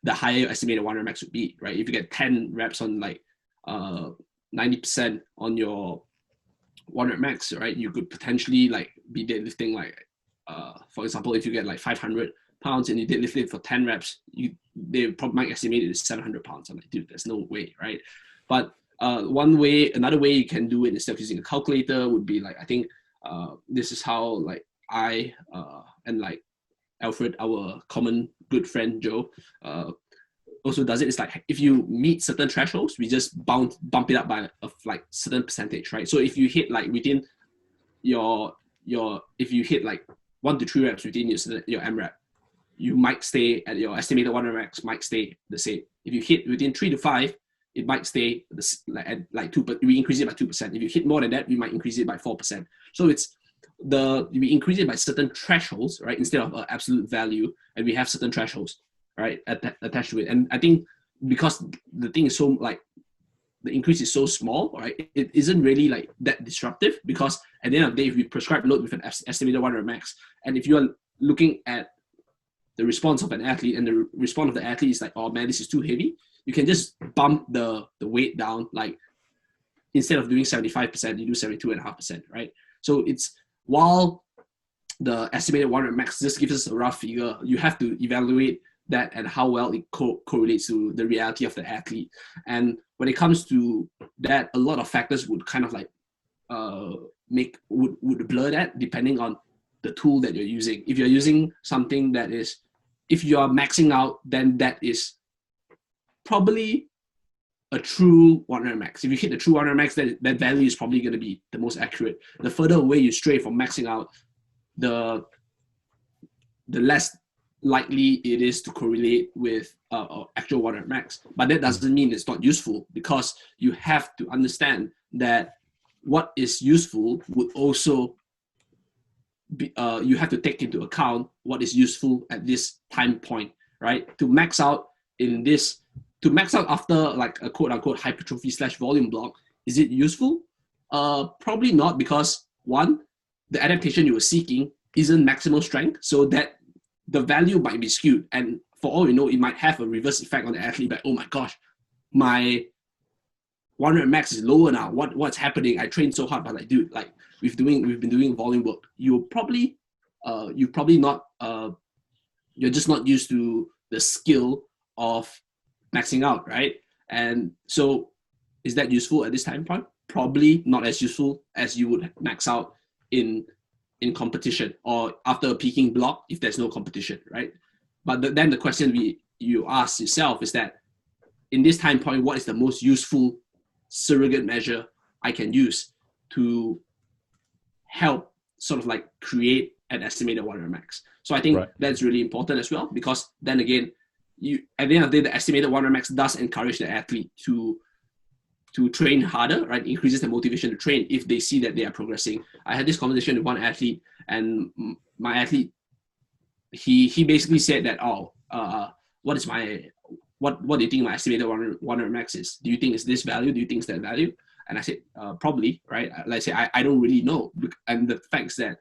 the higher your estimated 1 rep max would be. Right, if you get 10 reps on 90% on your 1 rep max, right, you could potentially be deadlifting for example, if you get 500 pounds and you deadlift it for 10 reps, they probably might estimate it as 700 pounds. I'm like, dude, there's no way, right? But another way you can do it instead of using a calculator would be I think this is how I and Alfred, our common good friend Joe, also does it. It's if you meet certain thresholds, we just bump it up by a certain percentage, right? So if you hit within your if you hit 1 to 3 reps within your MREP, you might stay at your estimated 1 rep max, might stay the same. If you hit within 3 to 5, it might stay at 2, but we increase it by 2%. If you hit more than that, we might increase it by 4%. So we increase it by certain thresholds, right? Instead of absolute value, and we have certain thresholds, right, attached to it. And I think because the thing is so the increase is so small, right, it isn't really that disruptive, because at the end of the day, if we prescribe load with an estimated 1 rep max, and if you are looking at the response of an athlete, and the response of the athlete is oh man, this is too heavy, you can just bump the weight down. Instead of doing 75%, you do 72.5%, right? So while the estimated 1 rep max just gives us a rough figure, you have to evaluate that and how well it correlates to the reality of the athlete. And when it comes to that, a lot of factors would kind of like would blur that depending on the tool that you're using. If you're using something that is, if you are maxing out, then that is probably a true 100 max. If you hit the true 100 max, that value is probably going to be the most accurate. The further away you stray from maxing out, the less likely it is to correlate with actual 100 max. But that doesn't mean it's not useful, because you have to understand that what is useful would also be, you have to take into account what is useful at this time point, right? To max out after like a quote unquote hypertrophy / volume block, is it useful? Probably not, because one, the adaptation you were seeking isn't maximal strength, so that the value might be skewed. And for all you know, it might have a reverse effect on the athlete, like, oh my gosh, my 100 max is lower now. What's happening? I trained so hard, but like, dude, like we've been doing volume work. You're just not used to the skill of maxing out, right? And so is that useful at this time point? Probably not as useful as you would max out in competition or after a peaking block if there's no competition, right? But then the question you ask yourself is that in this time point, what is the most useful surrogate measure I can use to help sort of like create an estimated 100 max? So I think that's really important as well, because then again, you at the end of the day, the estimated 100 max does encourage the athlete to train harder, right? Increases the motivation to train if they see that they are progressing. I had this conversation with one athlete, and my athlete, he basically said that, what do you think my estimated 100 max is? Do you think it's this value? Do you think it's that value? And I said, probably, right? Like I said, I don't really know. And the fact is that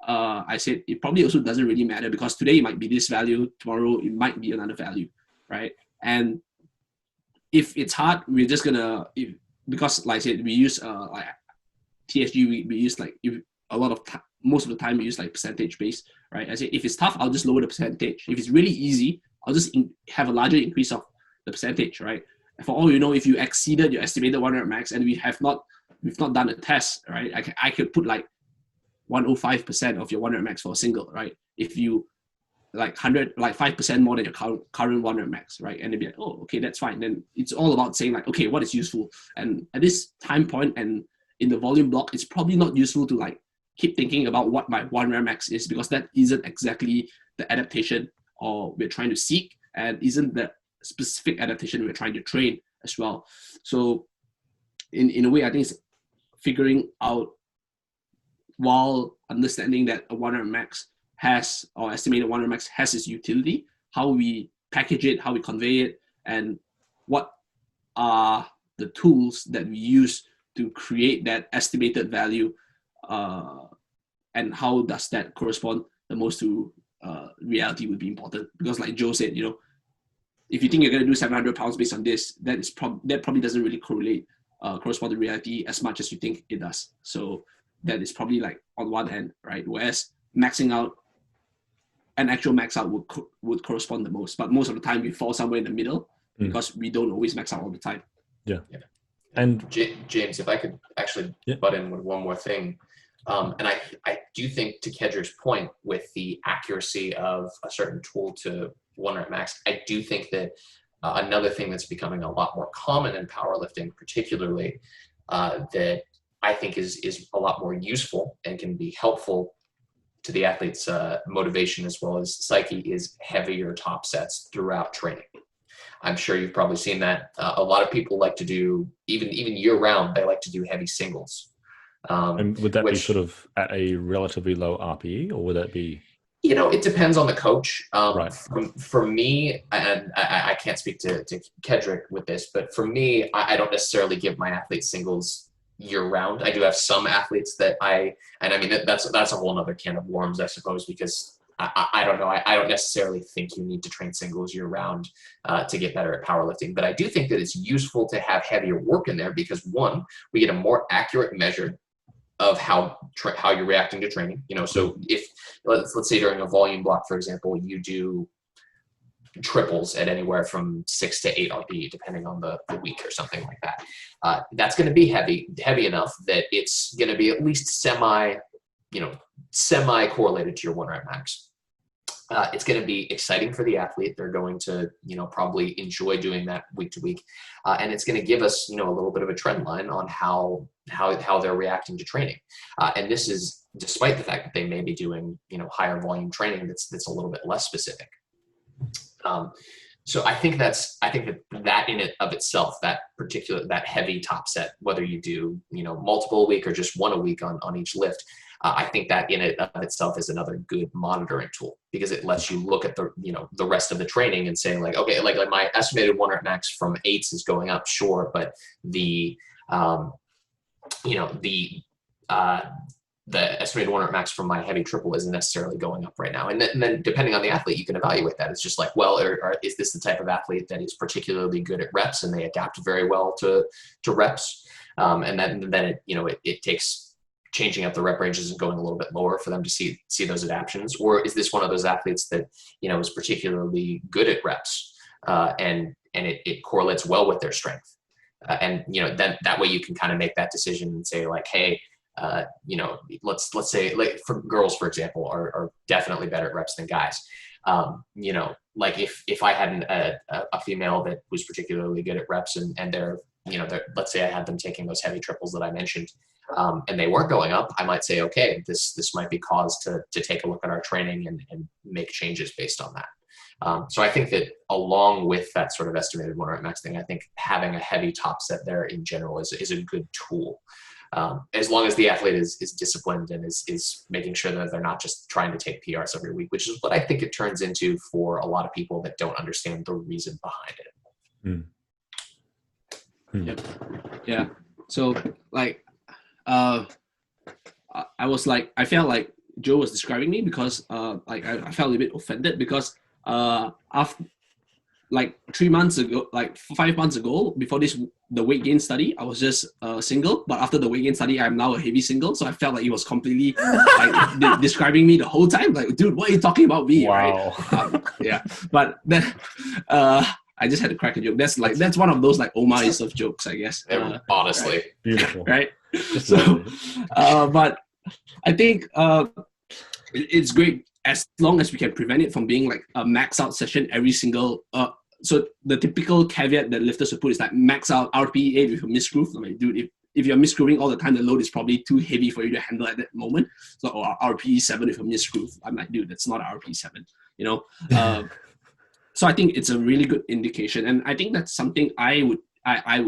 I said, it probably also doesn't really matter, because today it might be this value, tomorrow it might be another value, right? And if it's hard, we're just gonna, because like I said, we use like TSG, we use like most of the time we use like percentage based, right? I say if it's tough, I'll just lower the percentage. If it's really easy, I'll just have a larger increase of the percentage, right? And for all you know, if you exceeded your estimated 100 max and we've not done a test, right? I could put like 105% of your 100 max for a single, right? If you like 5% more than your current 100 max, right? And they'd be like, oh, okay, that's fine. Then it's all about saying like, okay, what is useful? And at this time point and in the volume block, it's probably not useful to like keep thinking about what my 100 max is, because that isn't exactly the adaptation or we're trying to seek, and isn't the specific adaptation we're trying to train as well. So in a way, I think it's figuring out, while understanding that a 100 max has, or estimated 100 max has its utility, how we package it, how we convey it, and what are the tools that we use to create that estimated value, and how does that correspond the most to reality would be important. Because like Joe said, if you think you're going to do 700 pounds based on this, that probably doesn't really correspond to reality as much as you think it does. So that is probably like on one end, right? Whereas maxing out, an actual max out would correspond the most, but most of the time we fall somewhere in the middle because we don't always max out all the time. Yeah. And James, if I could actually butt in with one more thing, and I do think, to Kedric's point with the accuracy of a certain tool to 100 max, I do think that another thing that's becoming a lot more common in powerlifting, particularly, that I think is a lot more useful and can be helpful to the athlete's motivation as well as psyche, is heavier top sets throughout training. I'm sure you've probably seen that. A lot of people like to do, even year round, they like to do heavy singles. And would that be sort of at a relatively low RPE, or would that be? It depends on the coach. Right. For me, and I can't speak to Kedric with this, but for me, I don't necessarily give my athletes singles year round. I do have some athletes that that's a whole nother can of worms, I suppose, because I don't know. I don't necessarily think you need to train singles year round to get better at powerlifting, but I do think that it's useful to have heavier work in there, because one, we get a more accurate measure of how you're reacting to training. So if let's say during a volume block, for example, you do triples at anywhere from 6 to 8 RPE, depending on the week or something like that. That's going to be heavy enough that it's going to be at least semi correlated to your 1 rep max. It's going to be exciting for the athlete. They're going to, probably enjoy doing that week to week. And it's going to give us, a little bit of a trend line on how they're reacting to training. And this is despite the fact that they may be doing, higher volume training that's a little bit less specific. So I think that in and of itself, that heavy top set, whether you do, multiple a week or just 1 a week on each lift, I think that in and of itself is another good monitoring tool, because it lets you look at the rest of the training and say like, okay, like my estimated 1 rep max from 8s is going up, sure, but the estimated 1 rep max from my heavy triple isn't necessarily going up right now. And then depending on the athlete, you can evaluate that. It's just like, well, is this the type of athlete that is particularly good at reps and they adapt very well to reps? And then it takes changing up the rep ranges and going a little bit lower for them to see those adaptions? Or is this one of those athletes that, is particularly good at reps and it correlates well with their strength? And then that way you can kind of make that decision and say like, hey, let's say like for girls, for example, are definitely better at reps than guys. Like if I had a female that was particularly good at reps and they're let's say I had them taking those heavy triples that I mentioned, and they weren't going up, I might say, okay, this might be cause to take a look at our training and make changes based on that. So I think that along with that sort of estimated 1 rep max thing, I think having a heavy top set there in general is a good tool. As long as the athlete is disciplined and is making sure that they're not just trying to take PRs every week, which is what I think it turns into for a lot of people that don't understand the reason behind it. Yep. Yeah. So like, I felt like Joe was describing me because I felt a bit offended because after like 3 months ago, like 5 months ago, before the weight gain study, I was just single. But after the weight gain study, I'm now a heavy single. So I felt like he was completely like describing me the whole time. Like, dude, what are you talking about me? Wow. Right? Yeah. But then I just had to crack a joke. That's one of those like Omar Yusuf jokes, I guess. Honestly, right? Beautiful. Right. So, but I think it's great as long as we can prevent it from being like a max out session every single. So the typical caveat that lifters would put is like max out RPE 8 with a missed groove. I'm like, dude, if you're missgrooving all the time, the load is probably too heavy for you to handle at that moment. So or RPE 7 with a missed groove. I'm like, dude, that's not RPE 7. So I think it's a really good indication, and I think that's something I would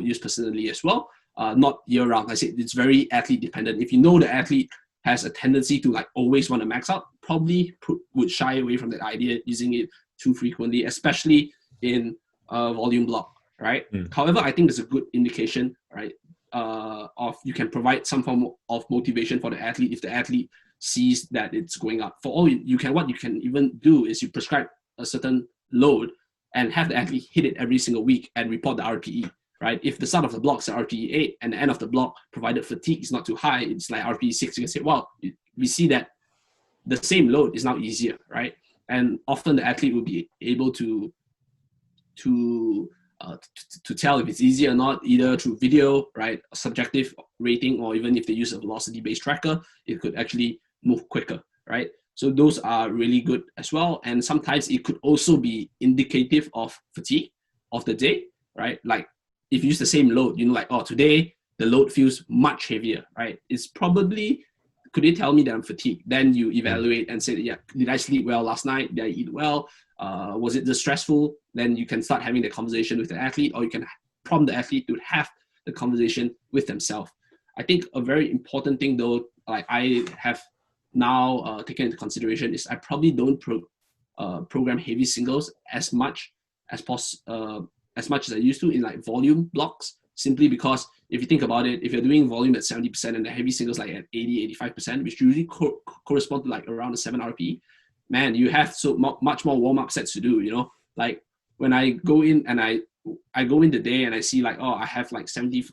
use personally as well. Not year round. I said it's very athlete dependent. If you know the athlete has a tendency to like always want to max out, probably would shy away from that idea using it too frequently, especially in volume block, right? However, I think there's a good indication, right, of you can provide some form of motivation for the athlete if the athlete sees that it's going up. What you can even do is you prescribe a certain load and have the athlete hit it every single week and report the RPE, right? If the start of the block is RPE 8 and the end of the block, provided fatigue is not too high, it's like RPE 6, you can say, well, we see that the same load is now easier, right? And often the athlete will be able to tell if it's easy or not, either through video, right, a subjective rating, or even if they use a velocity-based tracker, it could actually move quicker, right? So those are really good as well. And sometimes it could also be indicative of fatigue of the day, right? Like if you use the same load, like, oh, today the load feels much heavier, right? It's probably, could they tell me that I'm fatigued? Then you evaluate and say, yeah, did I sleep well last night? Did I eat well? Was it just stressful? Then you can start having the conversation with the athlete, or you can prompt the athlete to have the conversation with themselves. I think a very important thing though, like I have now taken into consideration, is I probably don't program heavy singles as much as I used to in like volume blocks, simply because if you think about it, if you're doing volume at 70% and the heavy singles like at 80-85%, which usually correspond to like around the 7 RPE, man, you have so much more warm-up sets to do, like when I go in and I go in the day and I see like, oh, I have like 70%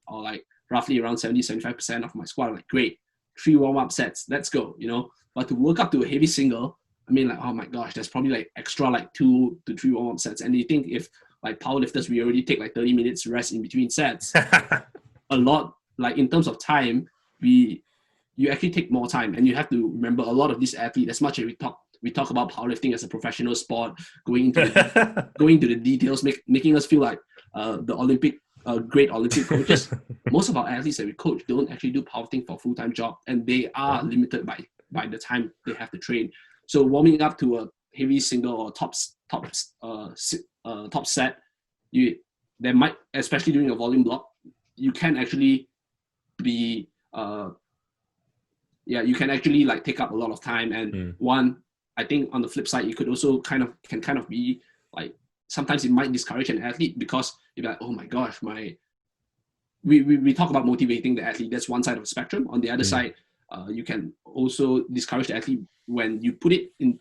or like roughly around 70-75% of my squat, I'm like, great, 3 warm-up sets, let's go, But to work up to a heavy single, I mean, like, oh my gosh, there's probably like extra like 2 to 3 warm-up sets. And you think if like powerlifters, we already take like 30 minutes rest in between sets, a lot, like in terms of time, you actually take more time. And you have to remember a lot of these athletes, as much as we talk about powerlifting as a professional sport, going into the details, making us feel like the great Olympic coaches. Most of our athletes that we coach don't actually do powerlifting for a full-time job, and they are limited by the time they have to train. So warming up to a heavy single or top set, there might, especially during a volume block, you can actually be you can actually like take up a lot of time. And one, I think on the flip side, it could also kind of be like, sometimes it might discourage an athlete, because you're like, oh my gosh, we talk about motivating the athlete. That's one side of the spectrum. On the other side, you can also discourage the athlete when you put it in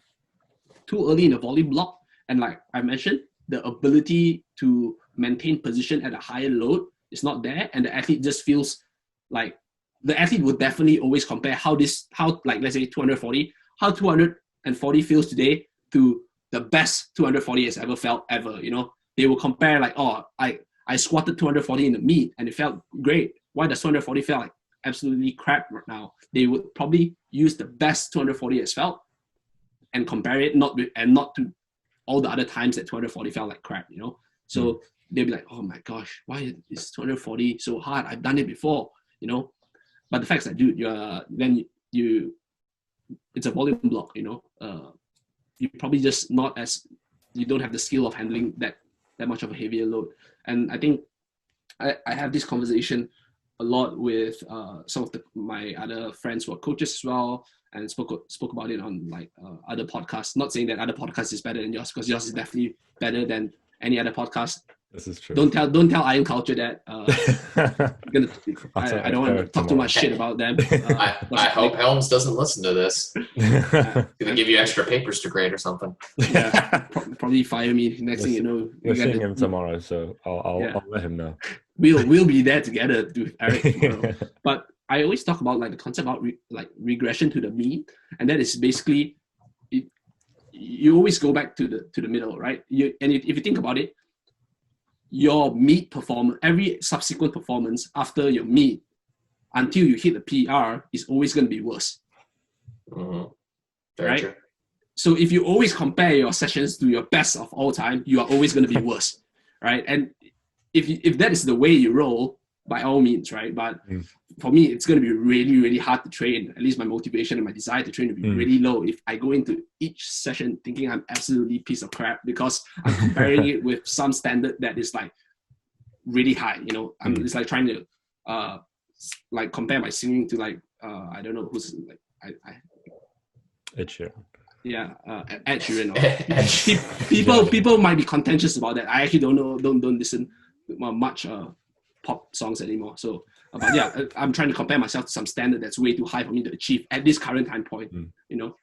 too early in the volume block. And like I mentioned, the ability to maintain position at a higher load is not there, and the athlete just feels like, the athlete would definitely always compare how like, let's say 240, how 240 feels today to the best 240 has ever felt ever. You know, they will compare like, oh, I squatted 240 in the meet and it felt great. Why does 240 feel like absolutely crap right now? They would probably use the best 240 has felt and compare it, not to all the other times that 240 felt like crap, you know? So they'll be like, oh my gosh, why is 240 so hard? I've done it before, you know? But the fact is that, dude, it's a volume block, you know? You probably just you don't have the skill of handling that much of a heavier load. And I think I have this conversation a lot with some of my other friends who are coaches as well, and spoke about it on like other podcasts. Not saying that other podcasts is better than yours, because yours is definitely better than any other podcast. This is true. Don't tell Iron Culture that. I don't want to talk too much shit about them. I hope Helms doesn't listen to this. Gonna give you extra papers to grade or something. Yeah, probably fire me. Next thing you know, we're seeing him tomorrow, so I'll let him know. We'll be there together with Eric tomorrow. But I always talk about like the concept of regression to the mean, and that is basically you always go back to the middle, right? If you think about it, your meet performance, every subsequent performance after your meet until you hit the PR is always going to be worse. Right? True. So if you always compare your sessions to your best of all time, you are always going to be worse, right? And if that is the way you roll, by all means, right? But for me, it's going to be really, really hard to train. At least my motivation and my desire to train will be really low if I go into each session thinking I'm absolutely piece of crap, because I'm comparing it with some standard that is like really high. You know, it's like trying to like compare my singing to like I don't know who's like Ed Sheeran. Yeah, Ed Sheeran. People might be contentious about that. I actually don't know. Don't listen much pop songs anymore. So, but yeah, I'm trying to compare myself to some standard that's way too high for me to achieve at this current time point. You know,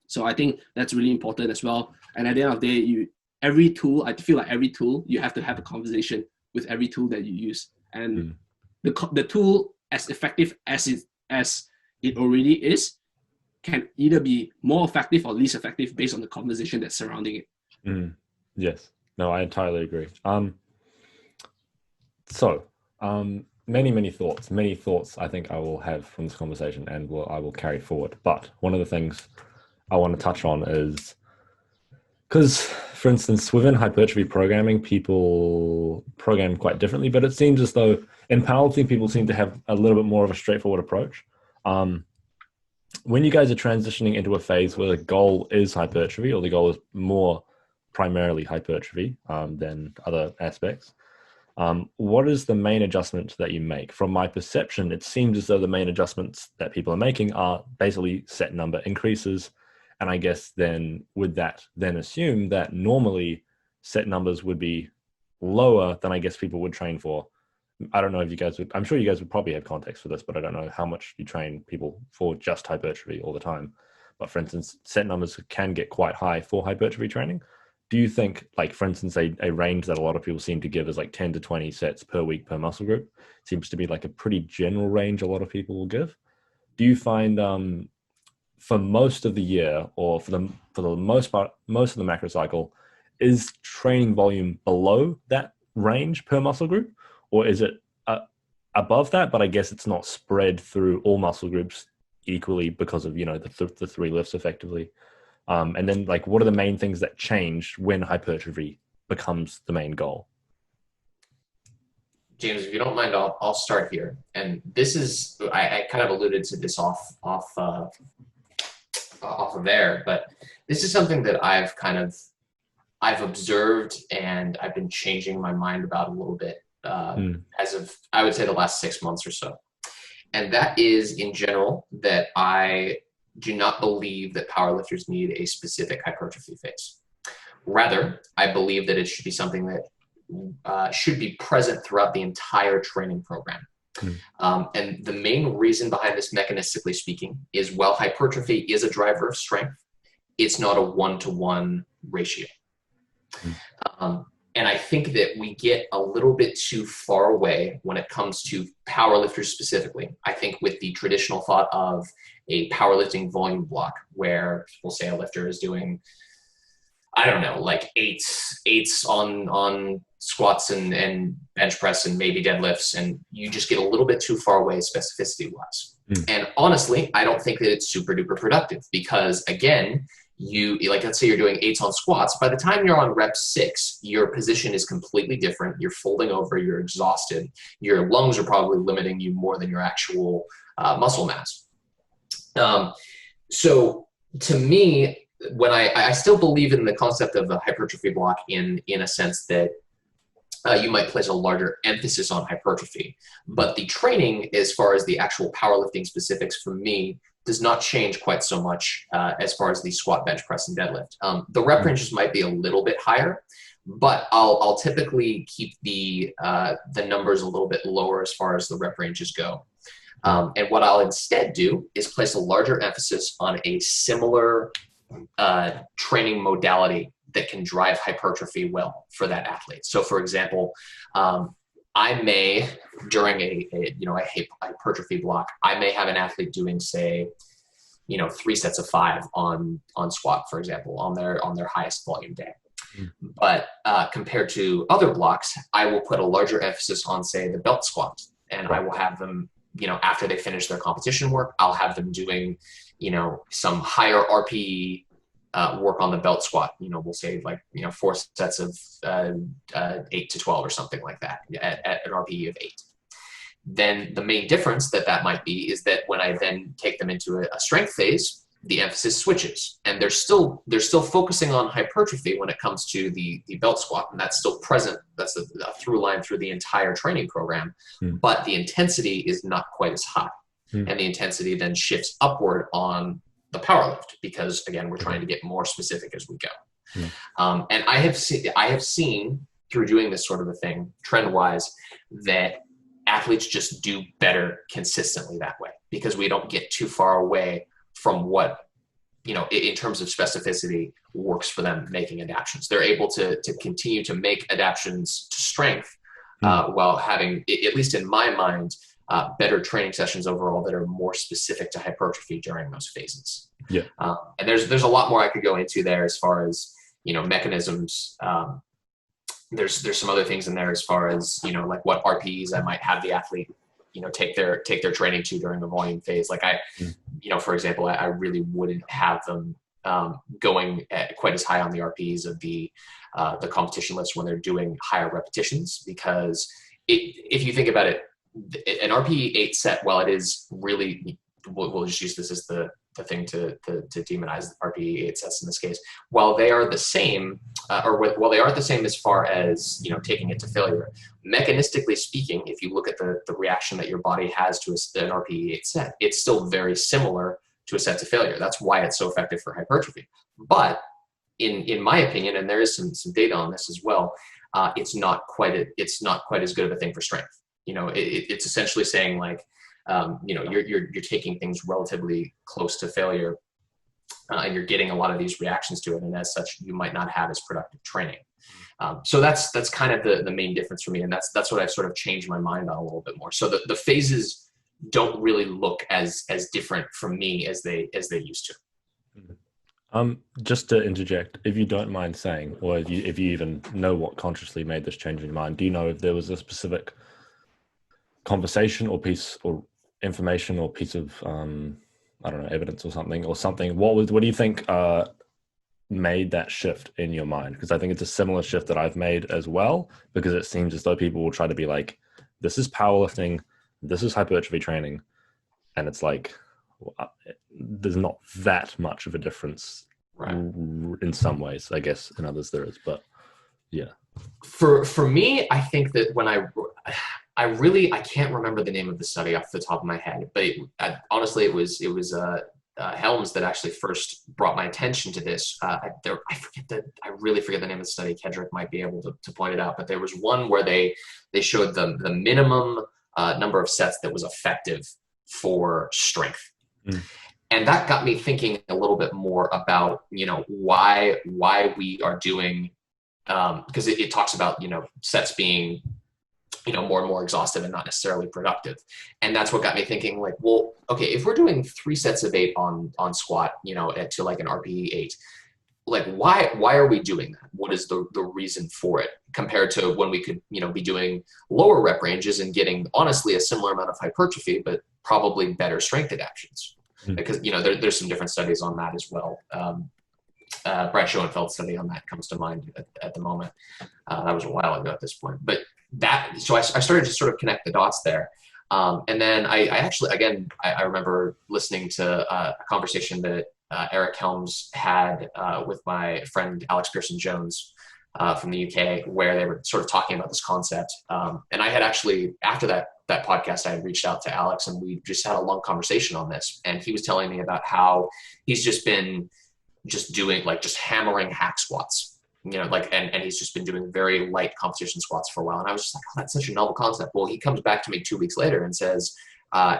so I think that's really important as well. And at the end of the day, every tool, I feel like every tool, you have to have a conversation with every tool that you use, and the tool, as effective as it already is, can either be more effective or least effective based on the conversation that's surrounding it. Yes. No, I entirely agree. So, many thoughts I think I will have from this conversation, and I will carry forward. But one of the things I want to touch on is, because, for instance, within hypertrophy programming, people program quite differently, but it seems as though in powerlifting, people seem to have a little bit more of a straightforward approach. When you guys are transitioning into a phase where the goal is hypertrophy, or the goal is more primarily hypertrophy than other aspects, what is the main adjustment that you make? From my perception, it seems as though the main adjustments that people are making are basically set number increases. And I guess then would that then assume that normally set numbers would be lower than I guess people would train for? I don't know if you guys would, I'm sure you guys would probably have context for this, but I don't know how much you train people for just hypertrophy all the time. But for instance, set numbers can get quite high for hypertrophy training. Do you think, like, for instance, a range that a lot of people seem to give is like 10 to 20 sets per week per muscle group seems to be like a pretty general range a lot of people will give? Do you find for most of the year, or for the most part, most of the macro cycle, is training volume below that range per muscle group, or is it above that? But I guess it's not spread through all muscle groups equally because of the three lifts effectively. And then like, what are the main things that change when hypertrophy becomes the main goal? James, if you don't mind, I'll start here. And this is, I kind of alluded to this off of there, but this is something that I've observed and I've been changing my mind about a little bit as of, I would say, the last 6 months or so. And that is, in general, that I do not believe that powerlifters need a specific hypertrophy phase. Rather, I believe that it should be something that should be present throughout the entire training program. And the main reason behind this, mechanistically speaking, is while hypertrophy is a driver of strength, it's not a one-to-one ratio. And I think that we get a little bit too far away when it comes to powerlifters specifically. I think with the traditional thought of a powerlifting volume block, where we'll say a lifter is doing, I don't know, like eights on squats and bench press and maybe deadlifts, and you just get a little bit too far away specificity wise. And honestly, I don't think that it's super duper productive, because again, let's say you're doing 8s on squats. By the time you're on rep 6, your position is completely different. You're folding over, you're exhausted. Your lungs are probably limiting you more than your actual muscle mass. So to me, when I still believe in the concept of a hypertrophy block in a sense that you might place a larger emphasis on hypertrophy, but the training, as far as the actual powerlifting specifics for me, does not change quite so much as far as the squat, bench press, and deadlift. The rep ranges might be a little bit higher, but I'll typically keep the numbers a little bit lower as far as the rep ranges go. And what I'll instead do is place a larger emphasis on a similar training modality that can drive hypertrophy well for that athlete. So for example, I may, during a hypertrophy block, I may have an athlete doing, say, 3 sets of 5 on squat, for example, on their highest volume day. But compared to other blocks, I will put a larger emphasis on, say, the belt squat, and I will have them, after they finish their competition work, I'll have them doing, some higher RPE work on the belt squat. We'll say 4 sets of 8 to 12 or something like that at an RPE of 8. Then the main difference that might be is that when I then take them into a strength phase, the emphasis switches, and they're still focusing on hypertrophy when it comes to the belt squat, and that's still present. That's a through line through the entire training program, but the intensity is not quite as high, and the intensity then shifts upward on the power lift, because again, we're trying to get more specific as we go. And I have seen through doing this sort of a thing, trend wise, that athletes just do better consistently that way, because we don't get too far away from what, in terms of specificity, works for them making adaptations. They're able to continue to make adaptations to strength while having, at least in my mind, better training sessions overall that are more specific to hypertrophy during those phases. And there's a lot more I could go into there as far as, mechanisms. There's some other things in there as far as, like what RPEs I might have the athlete, take their training to during the volume phase. Like for example, I really wouldn't have them going quite as high on the RPEs of the competition list when they're doing higher repetitions, because if you think about it, an RPE 8 set, while it is really, we'll just use this as the thing to demonize RPE 8 sets in this case, while they are the same, while they aren't the same as far as, taking it to failure, mechanistically speaking, if you look at the reaction that your body has to an RPE 8 set, it's still very similar to a set to failure. That's why it's so effective for hypertrophy. But in my opinion, and there is some data on this as well, it's not quite as good of a thing for strength. It's essentially saying like, you're taking things relatively close to failure, and you're getting a lot of these reactions to it, and as such, you might not have as productive training. So that's kind of the main difference for me, and that's what I've sort of changed my mind on a little bit more. So the phases don't really look as different from me as they used to. Just to interject, if you don't mind saying, or if you even know what consciously made this change in your mind, do you know if there was a specific conversation or piece or information or piece of I don't know, evidence or something? What do you think made that shift in your mind? Because I think it's a similar shift that I've made as well, because it seems as though people will try to be like, this is powerlifting, this is hypertrophy training, and it's like, there's not that much of a difference, right, in some ways. I guess in others there is, but yeah. For me, I think that when I can't remember the name of the study off the top of my head, but honestly, it was Helms that actually first brought my attention to this. I really forget the name of the study. Kedric might be able to point it out, but there was one where they showed the minimum number of sets that was effective for strength. And that got me thinking a little bit more about, why we are doing, because it talks about, sets being, more and more exhaustive and not necessarily productive. And that's what got me thinking, like, well, okay, if we're doing 3 sets of 8 on squat, to like an RPE 8, like, why are we doing that? What is the reason for it compared to when we could, be doing lower rep ranges and getting honestly a similar amount of hypertrophy, but probably better strength adaptations? Because, there's some different studies on that as well. Brad Schoenfeld's study on that comes to mind at the moment. That was a while ago at this point, but so I started to sort of connect the dots there. And then I actually, again, I remember listening to a conversation that Eric Helms had with my friend Alex Pearson Jones from the UK, where they were sort of talking about this concept. And I had actually, after that podcast, I had reached out to Alex and we just had a long conversation on this. And he was telling me about how he's just been doing just hammering hack squats, and he's just been doing very light competition squats for a while. And I was just like, oh, that's such a novel concept. Well, he comes back to me 2 weeks later and says,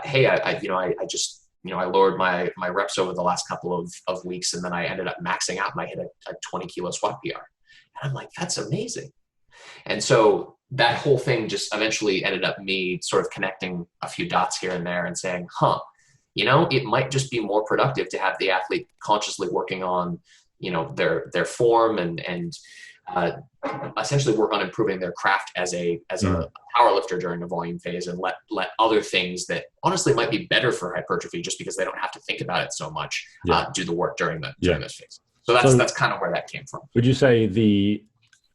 hey, I lowered my reps over the last couple of weeks, and then I ended up maxing out and I hit a 20 kilo squat PR. And I'm like, that's amazing. And so that whole thing just eventually ended up me sort of connecting a few dots here and there and saying, it might just be more productive to have the athlete consciously working on, their form and essentially work on improving their craft as a power lifter during a volume phase, and let other things that honestly might be better for hypertrophy just because they don't have to think about it so much, do the work during those phases. So that's kind of where that came from. Would you say the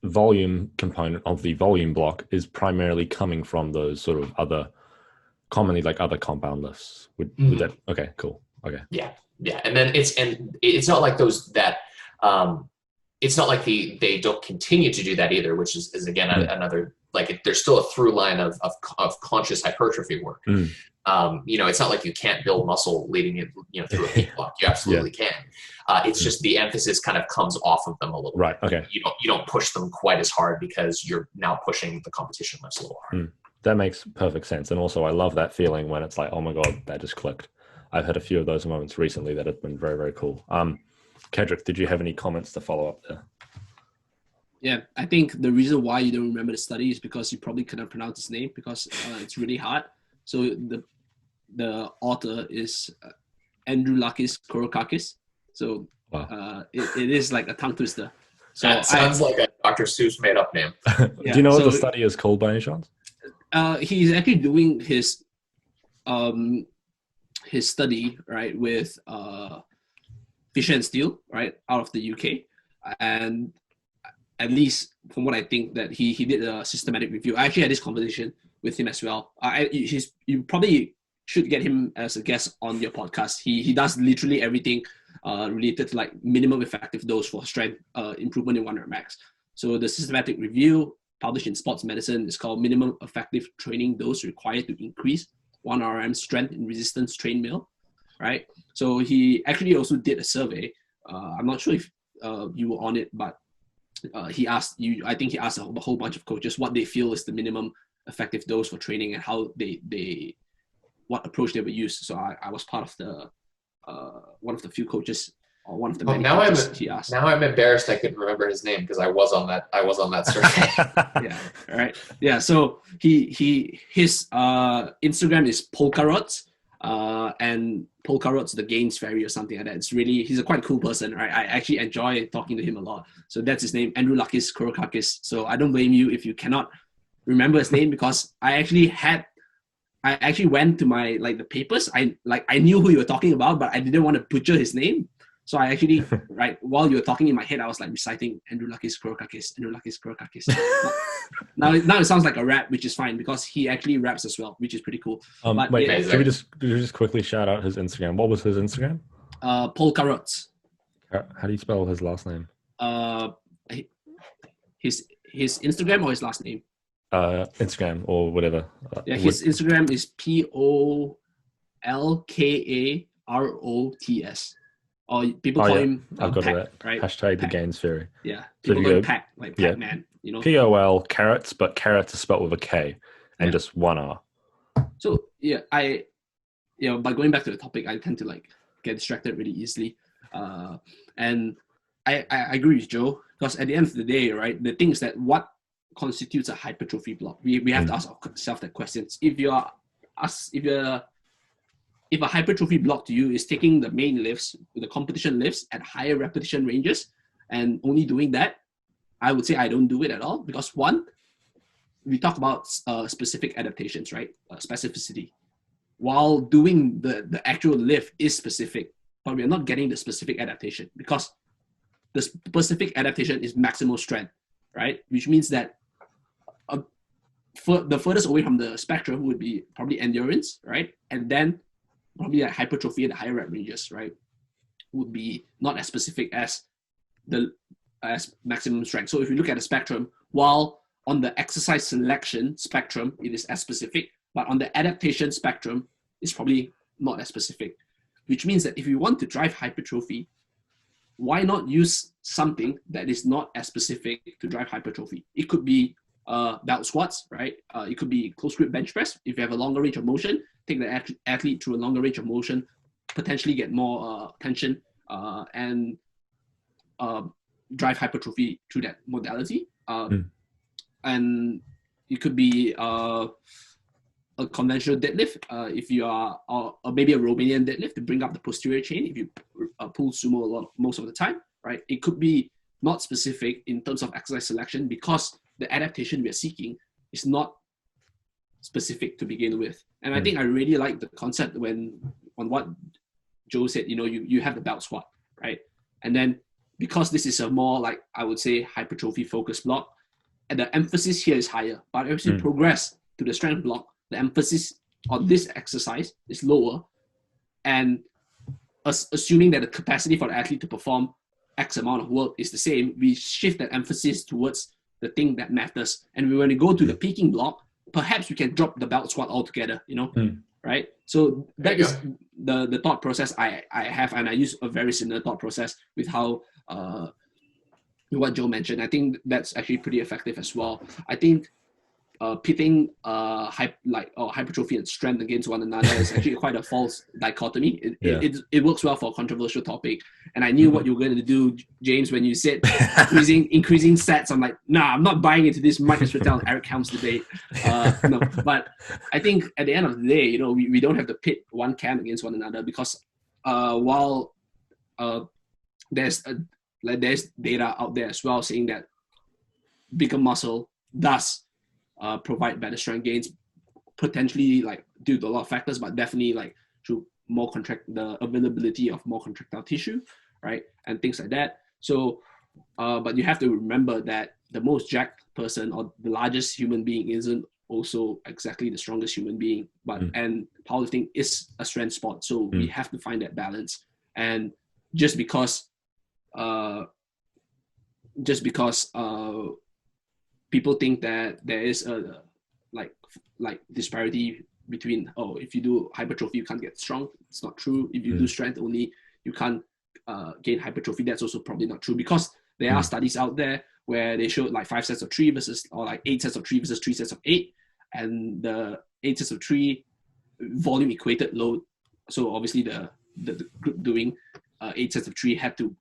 volume component of the volume block is primarily coming from those sort of other, commonly like other compound lifts? Would that, okay, cool. Okay. Yeah. And then it's not like it's not like they don't continue to do that either, which is again, another, like, there's still a through line of conscious hypertrophy work. It's not like you can't build muscle leading it, through a peak block. You absolutely can. It's just the emphasis kind of comes off of them a little right. bit. Okay. You don't push them quite as hard because you're now pushing the competition lifts a little hard. That makes perfect sense. And also I love that feeling when it's like, oh my God, that just clicked. I've had a few of those moments recently that have been very, very cool. Kedric, did you have any comments to follow up there? Yeah, I think the reason why you don't remember the study is because you probably cannot pronounce his name, because it's really hard. So the author is Androulakis Korokakis. So wow. It is like a tongue twister. So that sounds like a Dr. Seuss made up name. Do you know what the study is called by any chance? He's actually doing his study, right, with Fisher and Steele, right, out of the UK. And at least from what I think, that he did a systematic review. I actually had this conversation with him as well. You probably should get him as a guest on your podcast. He does literally everything related to like minimum effective dose for strength improvement in 1 rep max. So the systematic review published in Sports Medicine is called Minimum Effective Training Dose Required to Increase 1 RM Strength in Resistance Train Mill, right? So he actually also did a survey. I'm not sure if you were on it, but he asked a whole bunch of coaches what they feel is the minimum effective dose for training and how what approach they would use. So I was part of the one of the few coaches or one of the Well, many now coaches he asked. now I'm embarrassed I couldn't remember his name because I was on that survey. Yeah, right. Yeah, so his Instagram is polka rods, and polka rods the gains fairy or something like that. He's a quite cool person, right? I actually enjoy talking to him a lot. So that's his name, Andrew Lakis Kurokakis. So I don't blame you if you cannot remember his name, because I actually went to my the papers. I knew who you were talking about, but I didn't want to butcher his name. So I actually, right, while you were talking in my head, I was reciting Andrew Lakis Kurokakis, Andrew Lakis Kurokakis. now it sounds like a rap, which is fine because he actually raps as well, which is pretty cool. Wait, should we just quickly shout out his Instagram? What was his Instagram? Polka rods. How do you spell his last name? His Instagram or his last name? Instagram or whatever. His Instagram is POLKAROTS. Or people call him I've got Pac, that. right? Hashtag the gains fairy. Yeah, people call him Pac, like Pac-Man. You know, POL carrots, but carrots is spelled with a K and just one R. So by going back to the topic, I tend to get distracted really easily, and I agree with Joe, because at the end of the day, right, the thing is that what constitutes a hypertrophy block? We have to ask ourselves that question. If a hypertrophy block to you is taking the main lifts, the competition lifts at higher repetition ranges, and only doing that, I would say I don't do it at all, because one, we talk about specific adaptations, right? Specificity. While doing the actual lift is specific, but we're not getting the specific adaptation, because the specific adaptation is maximal strength, right? Which means that the furthest away from the spectrum would be probably endurance, right? And then probably hypertrophy at the higher rep ranges, right, would be not as specific as maximum strength. So if you look at the spectrum, while on the exercise selection spectrum, it is as specific, but on the adaptation spectrum, it's probably not as specific, which means that if you want to drive hypertrophy, why not use something that is not as specific to drive hypertrophy? It could be belt squats, right? It could be close grip bench press. If you have a longer range of motion, take the athlete through a longer range of motion, potentially get more tension and drive hypertrophy through that modality. And it could be a conventional deadlift if you are, or maybe a Romanian deadlift to bring up the posterior chain if you pull sumo most of the time, right? It could be not specific in terms of exercise selection, because the adaptation we are seeking is not specific to begin with. And I think I really like the concept on what Joe said, you have the belt squat, right? And then because this is a more I would say hypertrophy focused block, and the emphasis here is higher, but as you progress to the strength block, the emphasis on this exercise is lower, and assuming that the capacity for the athlete to perform X amount of work is the same, we shift that emphasis towards the thing that matters. And when we go to the peaking block, perhaps we can drop the belt squat altogether, right? So that is the thought process I have, and I use a very similar thought process with how what Joe mentioned. I think that's actually pretty effective as well. I think pitting hypertrophy and strength against one another is actually quite a false dichotomy. It works well for a controversial topic. And I knew what you were going to do, James, when you said increasing sets. I'm like, nah, I'm not buying into this Marcus Rattel and Eric Helms debate. No, but I think at the end of the day, we don't have to pit one camp against one another, because while there's data out there as well saying that bigger muscle does provide better strength gains, potentially due to a lot of factors, but definitely through the availability of more contractile tissue, right, and things like that. So, but you have to remember that the most jacked person or the largest human being isn't also exactly the strongest human being, and powerlifting is a strength sport, so we have to find that balance. And just because people think that there is a disparity between, if you do hypertrophy you can't get strong. It's not true. If you do strength only, you can't gain hypertrophy. That's also probably not true, because there are studies out there where they showed 5 sets of 3 versus, or 8 sets of 3 versus 3 sets of 8, and the 8 sets of 3 volume equated load. So obviously the group doing 8 sets of 3 had to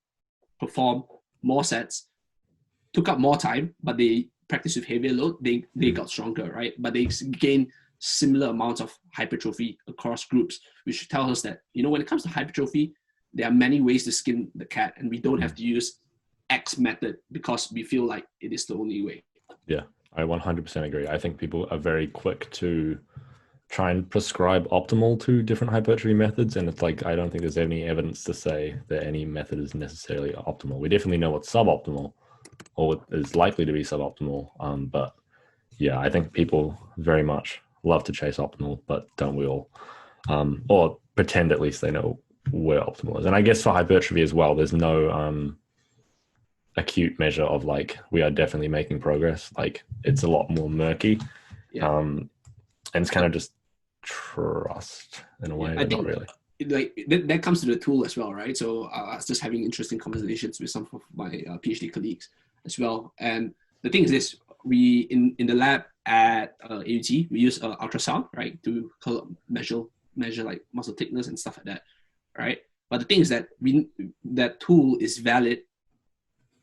perform more sets, took up more time, but they practiced with heavier load, they got stronger, right? But they gained similar amounts of hypertrophy across groups, which tells us that, when it comes to hypertrophy, there are many ways to skin the cat, and we don't have to use X method because we feel like it is the only way. Yeah, I 100% agree. I think people are very quick to try and prescribe optimal to different hypertrophy methods, and it's like I don't think there's any evidence to say that any method is necessarily optimal. We definitely know what's suboptimal or what is likely to be suboptimal, but yeah, I think people very much love to chase optimal, but don't we all? Or pretend at least they know where optimal is. And I guess for hypertrophy as well, there's no acute measure of like we are definitely making progress. Like it's a lot more murky, and it's kind of just trust in a way, I think, not really. Like that comes to the tool as well, right? So I was just having interesting conversations with some of my PhD colleagues as well. And the thing is this: we in the lab at AUT, we use ultrasound, right, to measure like muscle thickness and stuff like that, right? But the thing is that that tool is valid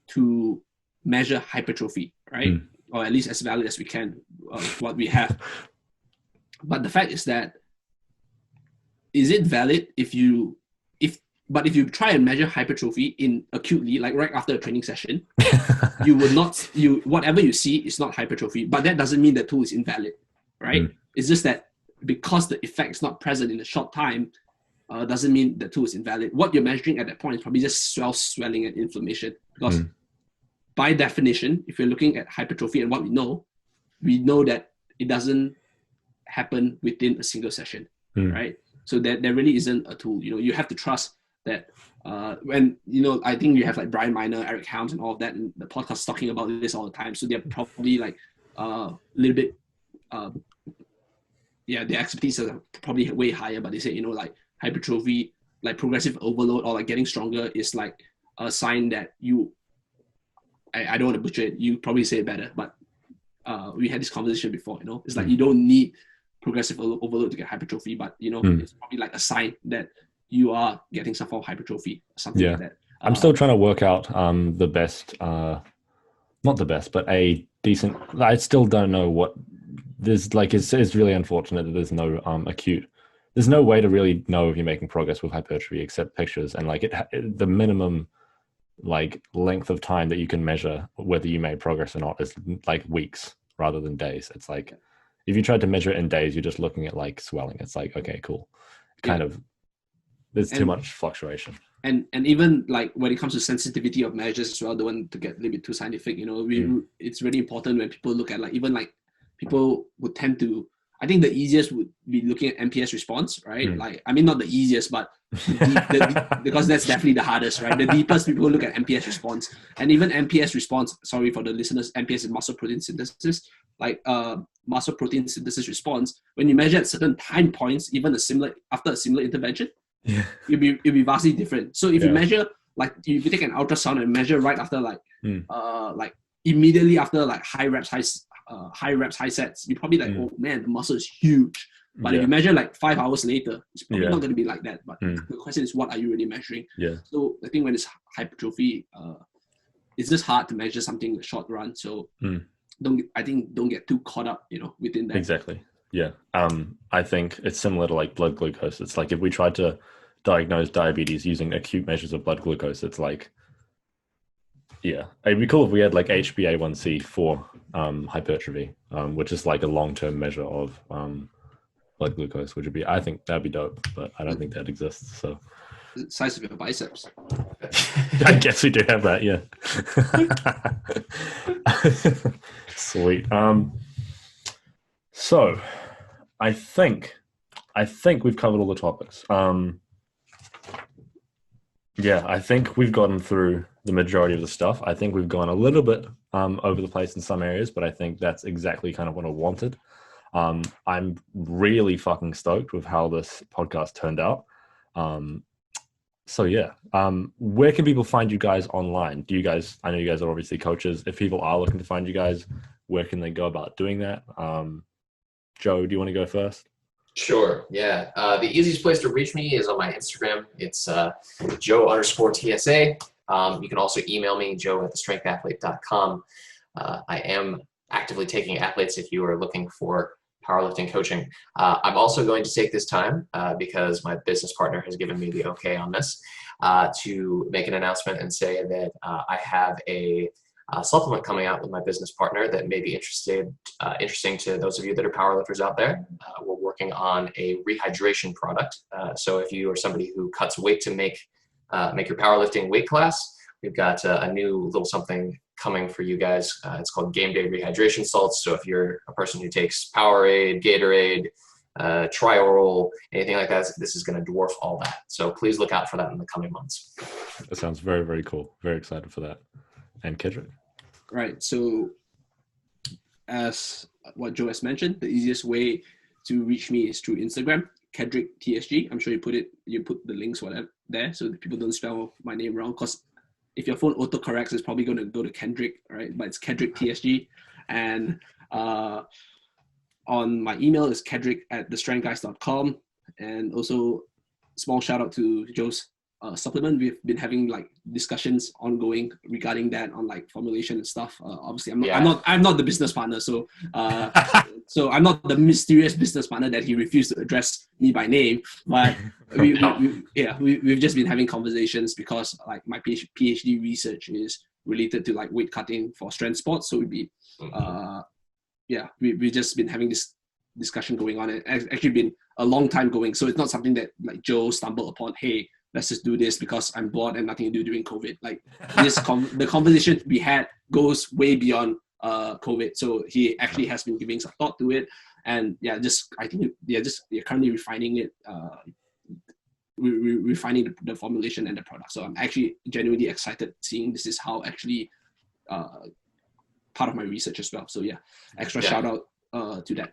to measure hypertrophy, right? Or at least as valid as we can, what we have. But the fact is that, is it valid if you try and measure hypertrophy in acutely, like right after a training session, you will not, whatever you see is not hypertrophy, but that doesn't mean the tool is invalid, right? It's just that because the effect is not present in a short time, doesn't mean the tool is invalid. What you're measuring at that point is probably just swelling and inflammation, because by definition, if you're looking at hypertrophy and what we know that it doesn't happen within a single session, right? So there really isn't a tool. You have to trust that when, I think you have like Brian Miner, Eric Helms and all of that, and the podcast talking about this all the time. So they're probably like a little bit, their expertise are probably way higher, but they say, like hypertrophy, like progressive overload or like getting stronger is like a sign that I don't want to butcher it, you probably say it better, but we had this conversation before, it's like you don't need progressive overload to get hypertrophy, but it's probably like a sign that you are getting some form of hypertrophy, something like that. I'm still trying to work out the best, not the best, but a decent. I still don't know what there's like. It's really unfortunate that there's no acute. There's no way to really know if you're making progress with hypertrophy except pictures, and like the minimum like length of time that you can measure whether you made progress or not is like weeks rather than days. It's like if you tried to measure it in days, you're just looking at like swelling. It's like, okay, cool. Kind of, there's too much fluctuation. And even like when it comes to sensitivity of measures as well, don't want to get a little bit too scientific, it's really important when people look at like, even like people would tend to, I think the easiest would be looking at MPS response, right? Like, I mean, not the easiest, but because that's definitely the hardest, right? The deepest people look at MPS response, and even MPS response, sorry for the listeners, MPS is muscle protein synthesis, like muscle protein synthesis response. When you measure at certain time points, even after a similar intervention, it'll be vastly different. So if you measure, like if you take an ultrasound and measure right after like immediately after like high reps, high sets, you're probably like, oh man, the muscle is huge. But if you measure like 5 hours later, it's probably not going to be like that. But the question is, what are you really measuring? So I think when it's hypertrophy, it's just hard to measure something in the short run. So don't get too caught up, within that. Exactly. Yeah. I think it's similar to like blood glucose. It's like if we tried to diagnose diabetes using acute measures of blood glucose, it's like, it'd be cool if we had like HbA1c for hypertrophy, which is like a long-term measure of blood glucose, which would be, I think that'd be dope, but I don't think that exists. So the size of your biceps. I guess we do have that. Yeah. Sweet. So I think we've covered all the topics. I think we've gotten through the majority of the stuff. I think we've gone a little bit over the place in some areas, but I think that's exactly kind of what I wanted. I'm really fucking stoked with how this podcast turned out. Where can people find you guys online? I know you guys are obviously coaches. If people are looking to find you guys, where can they go about doing that? Joe, do you want to go first? Sure. Yeah. The easiest place to reach me is on my Instagram. It's Joe_TSA. You can also email me, joe@thestrengthathlete.com. I am actively taking athletes if you are looking for powerlifting coaching. I'm also going to take this time because my business partner has given me the okay on this to make an announcement and say that I have a supplement coming out with my business partner that may be interesting to those of you that are powerlifters out there. We're working on a rehydration product. So if you are somebody who cuts weight to make your powerlifting weight class, we've got a new little something coming for you guys. It's called Game Day Rehydration Salts. So if you're a person who takes Powerade, Gatorade, Tri-Oral, anything like that, this is going to dwarf all that. So please look out for that in the coming months. That sounds very, very cool. Very excited for that. And Kedric? Right. So as what Joe has mentioned, the easiest way to reach me is through Instagram, Kedric TSG. I'm sure you put the links whatever there so that people don't spell my name wrong, because if your phone autocorrects, it's probably going to go to Kendrick, right? But it's Kedric TSG. And on my email is kedric@thestrengthguys.com. And also small shout out to Joe's supplement. We've been having like discussions ongoing regarding that on like formulation and stuff. Obviously, I'm not the business partner, so so I'm not the mysterious business partner that he refused to address me by name. But we've just been having conversations because like my PhD research is related to like weight cutting for strength sports. So we've just been having this discussion going on. It's actually been a long time going. So it's not something that like Joe stumbled upon. Hey, let's just do this because I'm bored and nothing to do during COVID. Like the conversation we had goes way beyond COVID. So he actually has been giving some thought to it, and we're currently refining it. We're refining the formulation and the product. So I'm actually genuinely excited seeing this is how actually part of my research as well. So extra shout out to that.